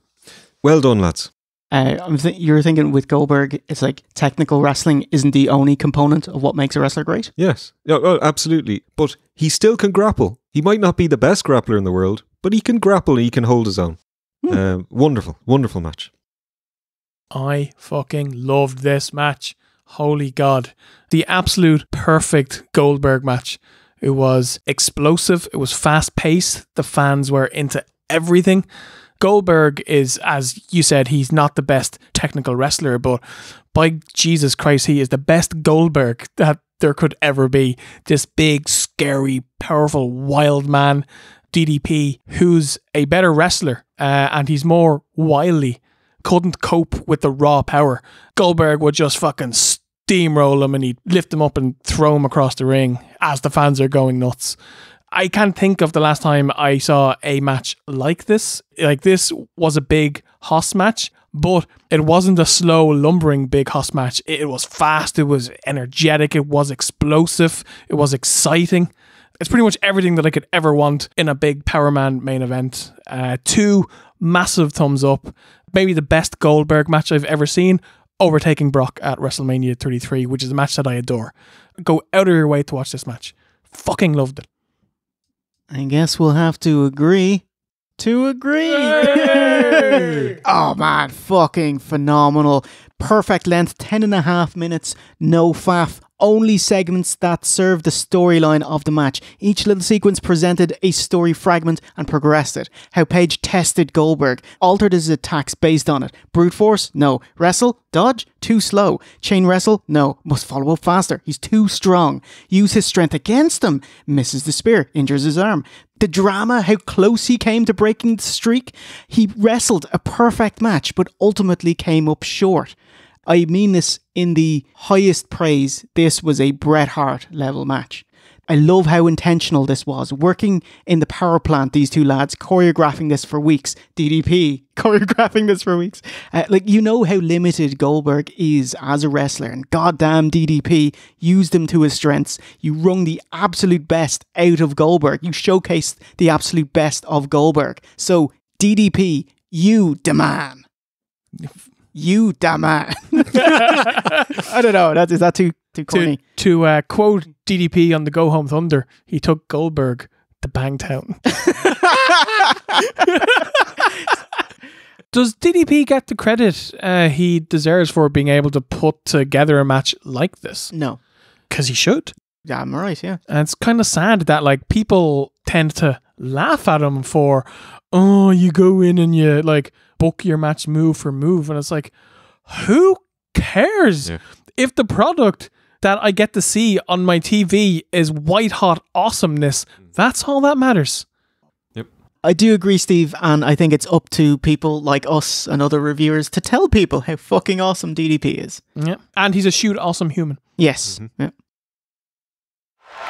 Well done, lads. You're thinking with Goldberg, it's like technical wrestling isn't the only component of what makes a wrestler great? Yes, absolutely. But he still can grapple. He might not be the best grappler in the world, but he can grapple and he can hold his own. Wonderful match. I fucking loved this match. Holy God. The absolute perfect Goldberg match. It was explosive. It was fast-paced. The fans were into everything. Goldberg is, as you said, he's not the best technical wrestler, but by Jesus Christ, he is the best Goldberg that there could ever be. This big, scary, powerful, wild man, DDP, who's a better wrestler, and he's more wily. Couldn't cope with the raw power. Goldberg would just fucking steamroll him and he'd lift him up and throw him across the ring as the fans are going nuts. I can't think of the last time I saw a match like this. Like, this was a big hoss match, but it wasn't a slow, lumbering big hoss match. It was fast, it was energetic, it was explosive, it was exciting. It's pretty much everything that I could ever want in a big Power Man main event. 2 massive thumbs up. Maybe the best Goldberg match I've ever seen, overtaking Brock at WrestleMania 33, which is a match that I adore. Go out of your way to watch this match. Fucking loved it. I guess we'll have to agree to agree. Oh man, fucking phenomenal. Perfect length, 10.5 minutes, no faff. Only segments that serve the storyline of the match. Each little sequence presented a story fragment and progressed it. How Page tested Goldberg, altered his attacks based on it. Brute force? No. Wrestle? Dodge? Too slow. Chain wrestle? No. Must follow up faster. He's too strong. Use his strength against him. Misses the spear. Injures his arm. The drama, how close he came to breaking the streak. He wrestled a perfect match, but ultimately came up short. I mean this in the highest praise. This was a Bret Hart level match. I love how intentional this was. Working in the power plant, these two lads, choreographing this for weeks. DDP, choreographing this for weeks. You know how limited Goldberg is as a wrestler, and goddamn DDP used him to his strengths. You wrung the absolute best out of Goldberg. You showcased the absolute best of Goldberg. So, DDP, you the man. You the man. I don't know. Is that too corny? To quote DDP on the Go Home Thunder, he took Goldberg to Bangtown. Does DDP get the credit he deserves for being able to put together a match like this? No. Because he should. Yeah, I'm right, yeah. And it's kind of sad that like people tend to laugh at him for, oh, you go in and you like book your match move for move. And it's like, who cares if the product that I get to see on my TV is white hot awesomeness? That's all that matters. I do agree, Steve, and I think it's up to people like us and other reviewers to tell people how fucking awesome DDP is. Yeah, and he's a shoot awesome human. Yes. Yeah.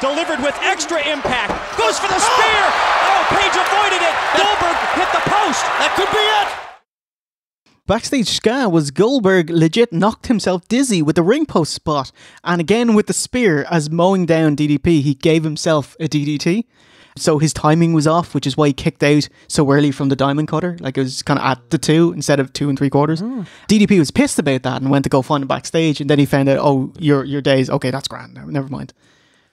Delivered with extra impact. Goes for the spear. Oh, Page avoided it. Goldberg hit the post. That could be it. Backstage ska was Goldberg legit knocked himself dizzy with the ring post spot, and again with the spear as mowing down DDP, he gave himself a DDT. So his timing was off, which is why he kicked out so early from the diamond cutter. Like it was kind of at the 2 instead of 2 3/4. DDP was pissed about that and went to go find him backstage, and then he found out, oh, your days. Okay, that's grand now. Never mind.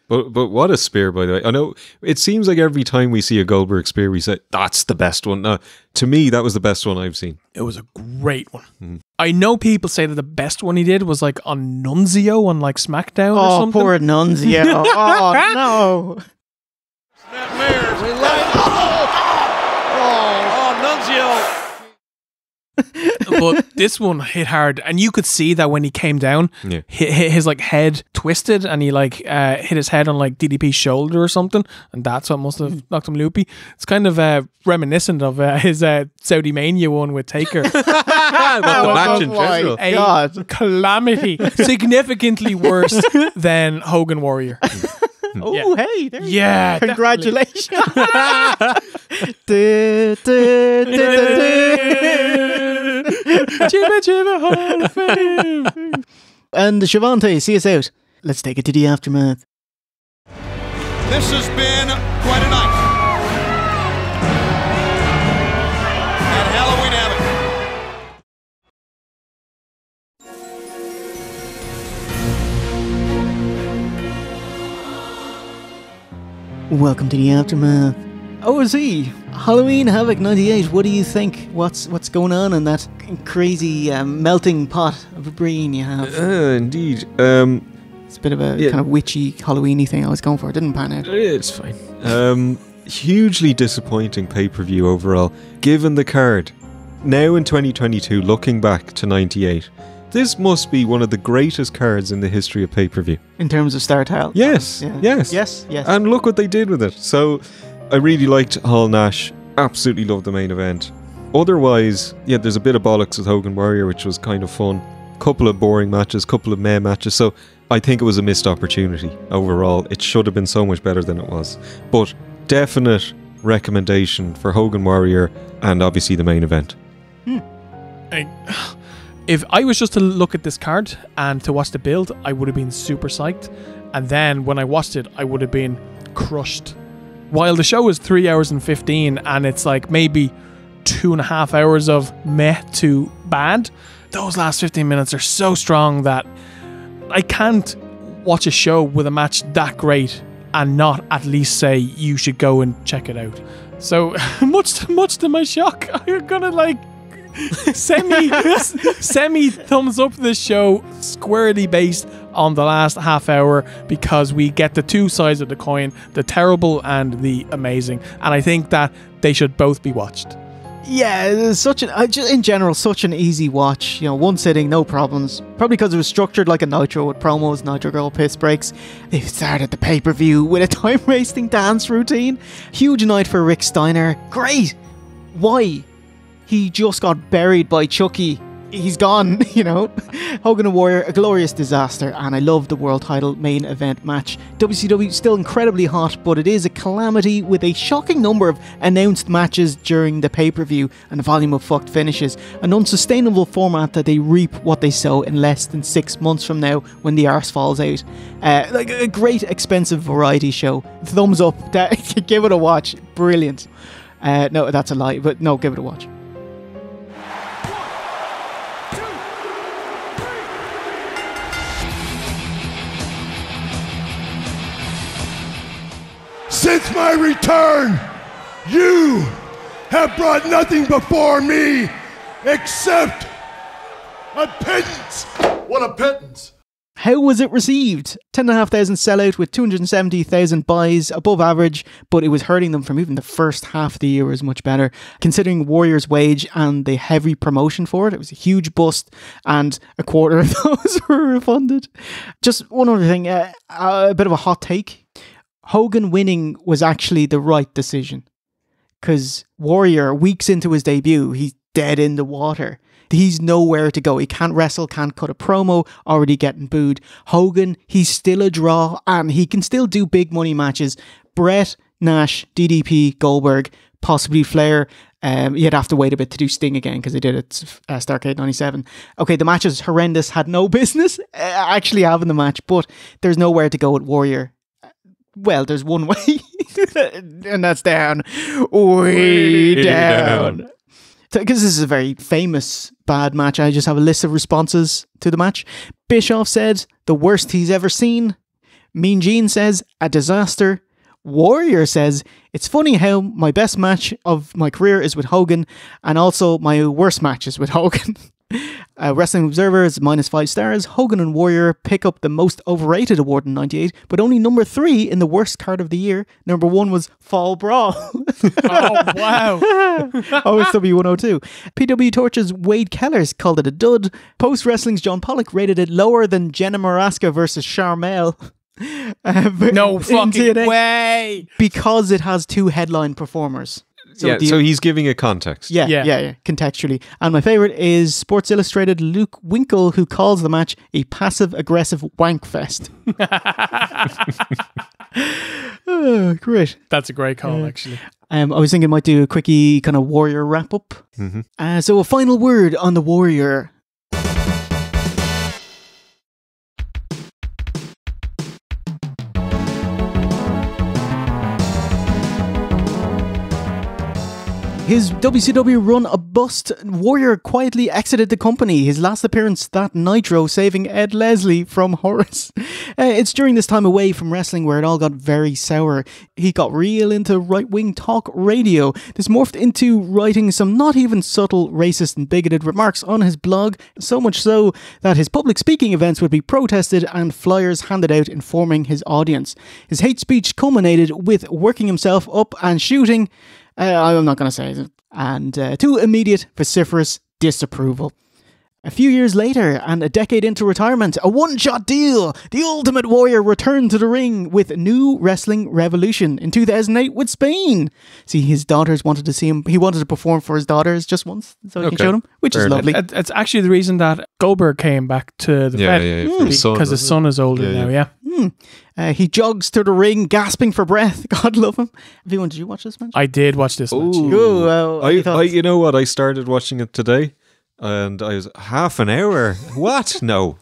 But what a spear, by the way. I know it seems like every time we see a Goldberg spear, we say, that's the best one. No, to me, that was the best one I've seen. It was a great one. I know people say that the best one he did was like on Nunzio on like SmackDown or something. Oh, poor Nunzio. Oh, no. Nunzio. But this one hit hard, and you could see that when he came down, his like head twisted, and he like hit his head on like DDP's shoulder or something, and that's what must have knocked him loopy. It's kind of reminiscent of his Saudi Mania one with Taker. But the match in general, a calamity, significantly worse than Hogan Warrior. Oh, hey, there you go. Congratulations. Jimmy Hall of Fame. And Shavante, see us out. Let's take it to the aftermath. This has been quite a night at Halloween Havoc. Welcome to the aftermath. OSE, Halloween Havoc 98. What do you think? What's going on in that crazy melting pot of a brain you have? Indeed. It's a bit of a kind of witchy Halloweeny thing I was going for. It didn't pan out. It's fine. Hugely disappointing pay-per-view overall, given the card. Now in 2022, looking back to 98, this must be one of the greatest cards in the history of pay-per-view. In terms of star tile? Yes. Yes. And look what they did with it. So, I really liked Hall Nash. Absolutely loved the main event. Otherwise, there's a bit of bollocks with Hogan Warrior, which was kind of fun. Couple of boring matches, couple of meh matches. So, I think it was a missed opportunity overall. It should have been so much better than it was. But, definite recommendation for Hogan Warrior and obviously the main event. If I was just to look at this card and to watch the build, I would have been super psyched. And then when I watched it, I would have been crushed. While the show is 3 hours and 15 and it's like maybe 2.5 hours of meh to bad, those last 15 minutes are so strong that I can't watch a show with a match that great and not at least say you should go and check it out. So much to my shock, I'm gonna like semi thumbs up this show squarely based on the last half hour, because we get the two sides of the coin, the terrible and the amazing, and I think that they should both be watched. Yeah, it's in general such an easy watch. One sitting, no problems. Probably because it was structured like a Nitro with promos, Nitro Girl piss breaks. They started the pay-per-view with a time-wasting dance routine. Huge night for Rick Steiner. Great. Why? He just got buried by Chucky. He's gone, Hogan and Warrior, a glorious disaster, and I love the world title main event match. WCW still incredibly hot, but it is a calamity with a shocking number of announced matches during the pay-per-view and a volume of fucked finishes. An unsustainable format that they reap what they sow in less than 6 months from now when the arse falls out. Like a great expensive variety show. Thumbs up. Give it a watch. Brilliant. No, that's a lie, but no, give it a watch. Since my return, you have brought nothing before me accept a pittance. What a pittance. How was it received? 10,500 sellout with 270,000 buys, above average, but it was hurting them from even the first half of the year was much better. Considering Warrior's wage and the heavy promotion for it, it was a huge bust, and a quarter of those were refunded. Just one other thing, a bit of a hot take. Hogan winning was actually the right decision, because Warrior, weeks into his debut, he's dead in the water. He's nowhere to go. He can't wrestle, can't cut a promo, already getting booed. Hogan, he's still a draw, and he can still do big money matches. Bret, Nash, DDP, Goldberg, possibly Flair. You'd have to wait a bit to do Sting again, because they did it at Starrcade 97. Okay, the match is horrendous, had no business actually having the match, but there's nowhere to go at Warrior. Well, there's one way, and that's down. Way down. Because this is a very famous bad match, I just have a list of responses to the match. Bischoff said, the worst he's ever seen. Mean Gene says, a disaster. Warrior says, it's funny how my best match of my career is with Hogan, and also my worst match is with Hogan. Wrestling Observer is -5 stars. Hogan and Warrior pick up the most overrated award in 98, but only number 3 in the worst card of the year. Number 1 was Fall Brawl. Oh, wow. OSW 102. PW Torch's Wade Kellers called it a dud. Post Wrestling's John Pollock rated it lower than Jenna Maraska versus Charmel. No fucking way! Because it has 2 headline performers. So he's giving it context. Yeah, contextually. And my favourite is Sports Illustrated Luke Winkle, who calls the match a passive-aggressive wank fest. Oh, great. That's a great call, actually. I was thinking I might do a quickie kind of Warrior wrap-up. Mm-hmm. So a final word on the Warrior. His WCW run a bust, Warrior quietly exited the company. His last appearance, that Nitro, saving Ed Leslie from Horace. It's during this time away from wrestling where it all got very sour. He got real into right-wing talk radio. This morphed into writing some not even subtle racist and bigoted remarks on his blog, so much so that his public speaking events would be protested and flyers handed out informing his audience. His hate speech culminated with working himself up and shooting... I'm not going to say it. And to immediate, vociferous disapproval. A few years later, and a decade into retirement, a one-shot deal. The Ultimate Warrior returned to the ring with New Wrestling Revolution in 2008 with Spain. See, his daughters wanted to see him. He wanted to perform for his daughters just once, so he can show them, which is lovely. It's actually the reason that Goldberg came back to the Fed. Because his son is older now, he jogs to the ring, gasping for breath. God love him. Everyone, did you watch this match? I did watch this match. You know what? I started watching it today. And I was half an hour. What? No.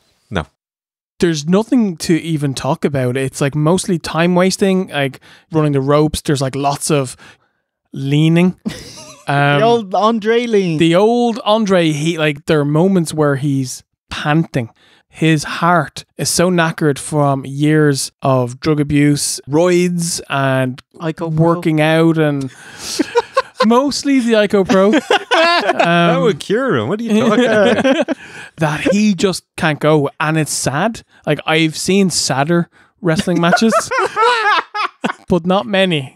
There's nothing to even talk about. It's like mostly time wasting, like running the ropes. There's like lots of leaning. The old Andre lean. The old Andre, there are moments where he's panting. His heart is so knackered from years of drug abuse, roids, and working out, and mostly the Ico Pro. That would cure him. What are you talking about? That he just can't go, and it's sad. Like, I've seen sadder wrestling matches, but not many.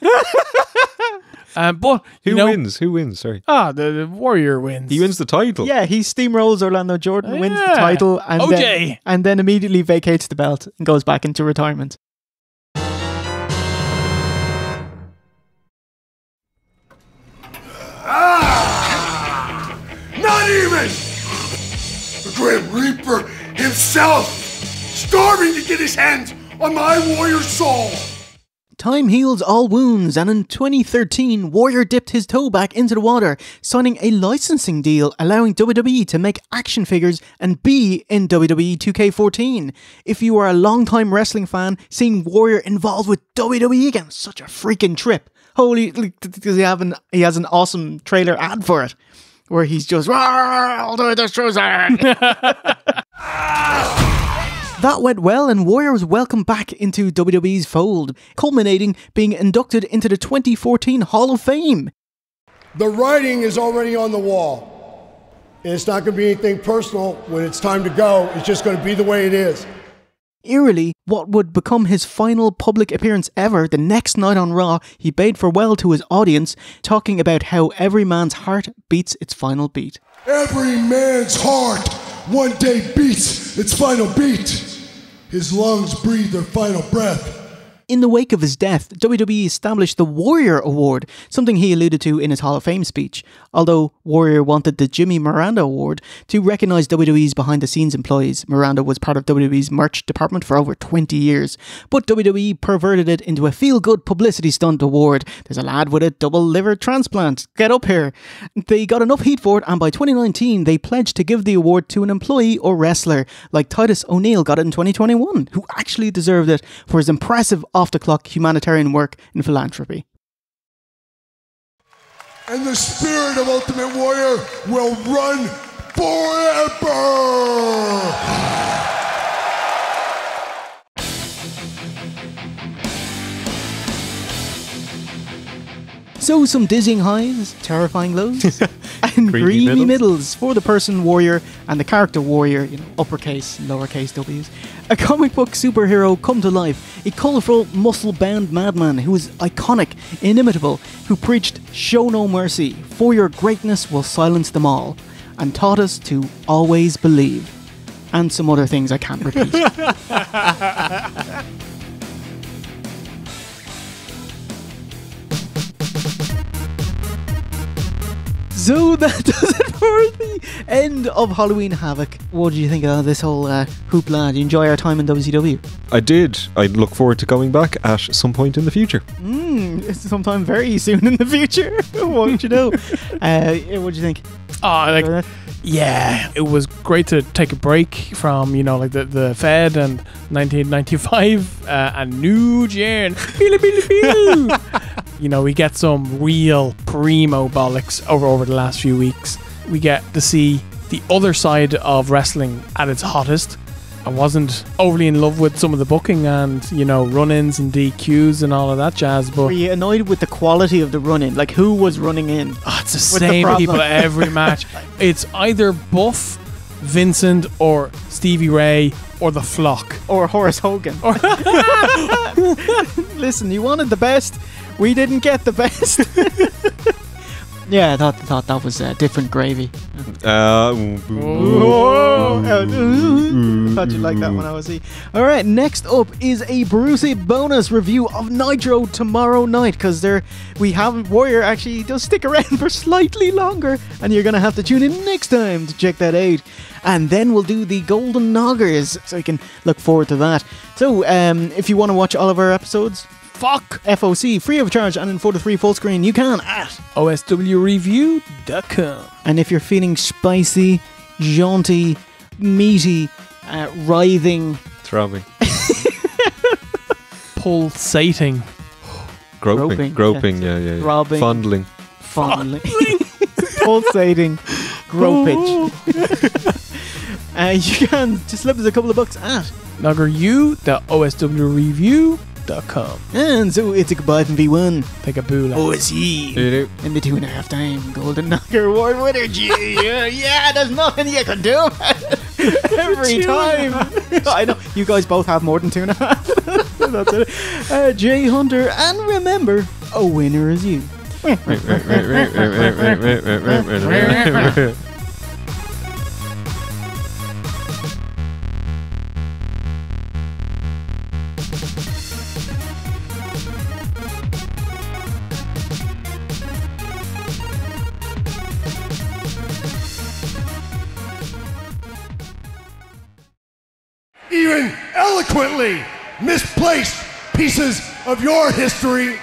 But who wins? Who wins? Sorry. The Warrior wins. He wins the title. Yeah, he steamrolls Orlando Jordan, wins the title, and then immediately vacates the belt and goes back into retirement. Not even! The Grim Reaper himself, starving to get his hands on my Warrior soul! Time heals all wounds, and in 2013, Warrior dipped his toe back into the water, signing a licensing deal allowing WWE to make action figures and be in WWE 2K14. If you are a long-time wrestling fan, seeing Warrior involved with WWE again, such a freaking trip. Holy, because he has an awesome trailer ad for it, where he's just, I'll do this, That went well, and Warrior was welcomed back into WWE's fold, culminating being inducted into the 2014 Hall of Fame. The writing is already on the wall. and it's not going to be anything personal. When it's time to go, it's just going to be the way it is. Eerily, what would become his final public appearance ever, the next night on Raw, he bade farewell to his audience, talking about how every man's heart beats its final beat. Every man's heart one day beats its final beat. His lungs breathe their final breath. In the wake of his death, WWE established the Warrior Award, something he alluded to in his Hall of Fame speech, although Warrior wanted the Jimmy Miranda Award to recognise WWE's behind-the-scenes employees. Miranda was part of WWE's merch department for over 20 years, but WWE perverted it into a feel-good publicity stunt award. There's a lad with a double liver transplant. Get up here. They got enough heat for it, and by 2019, they pledged to give the award to an employee or wrestler, like Titus O'Neil got it in 2021, who actually deserved it for his impressive off-the-clock humanitarian work in philanthropy. And the spirit of Ultimate Warrior will run forever! So some dizzying highs, terrifying lows, and creamy middles for the person warrior and the character warrior, you know, uppercase, lowercase W's. A comic book superhero come to life, a colourful, muscle-bound madman who is iconic, inimitable, who preached show no mercy, for your greatness will silence them all, and taught us to always believe. And some other things I can't repeat. So that does it for the end of Halloween Havoc. What did you think of this whole hoopla? Did you enjoy our time in WCW? I did. I look forward to going back at some point in the future. Sometime very soon in the future. Won't you know? What do you think? Yeah, it was great to take a break from, you know, like the Fed and 1995 and New Gen. You know, we get some real primo bollocks over the last few weeks. We get to see the other side of wrestling at its hottest. I wasn't overly in love with some of the booking and, you know, run-ins and DQs and all of that jazz, but... Were you annoyed with the quality of the run-in? Like, who was running in? Oh, it's the same people every match. It's either Buff, Vincent, or Stevie Ray, or The Flock. Or Horace Hogan. Listen, you wanted the best. We didn't get the best. Yeah, I thought that was different gravy. Thought you'd like that one, I was see. Alright, next up is a Brucey bonus review of Nitro tomorrow night, because we have Warrior actually does stick around for slightly longer, and you're going to have to tune in next time to check that out. And then we'll do the Golden Noggers, so you can look forward to that. So, if you want to watch all of our episodes, FOC, free of charge and in 4:3 full screen, you can at OSWReview.com. And if you're feeling spicy, jaunty, meaty, writhing, throbbing, pulsating, groping, yeah. Throbbing, fondling, pulsating, gropage. You can just slip us a couple of bucks at noggeru.oswreview.com. And so it's a goodbye from V1. Take a boo. OSE in the 2.5 time Golden Knocker Award winner. Yeah, there's nothing you can do every time. I know you guys both have more than 2.5. That's it. Jay Hunter, and remember, a winner is you. Even eloquently misplaced pieces of your history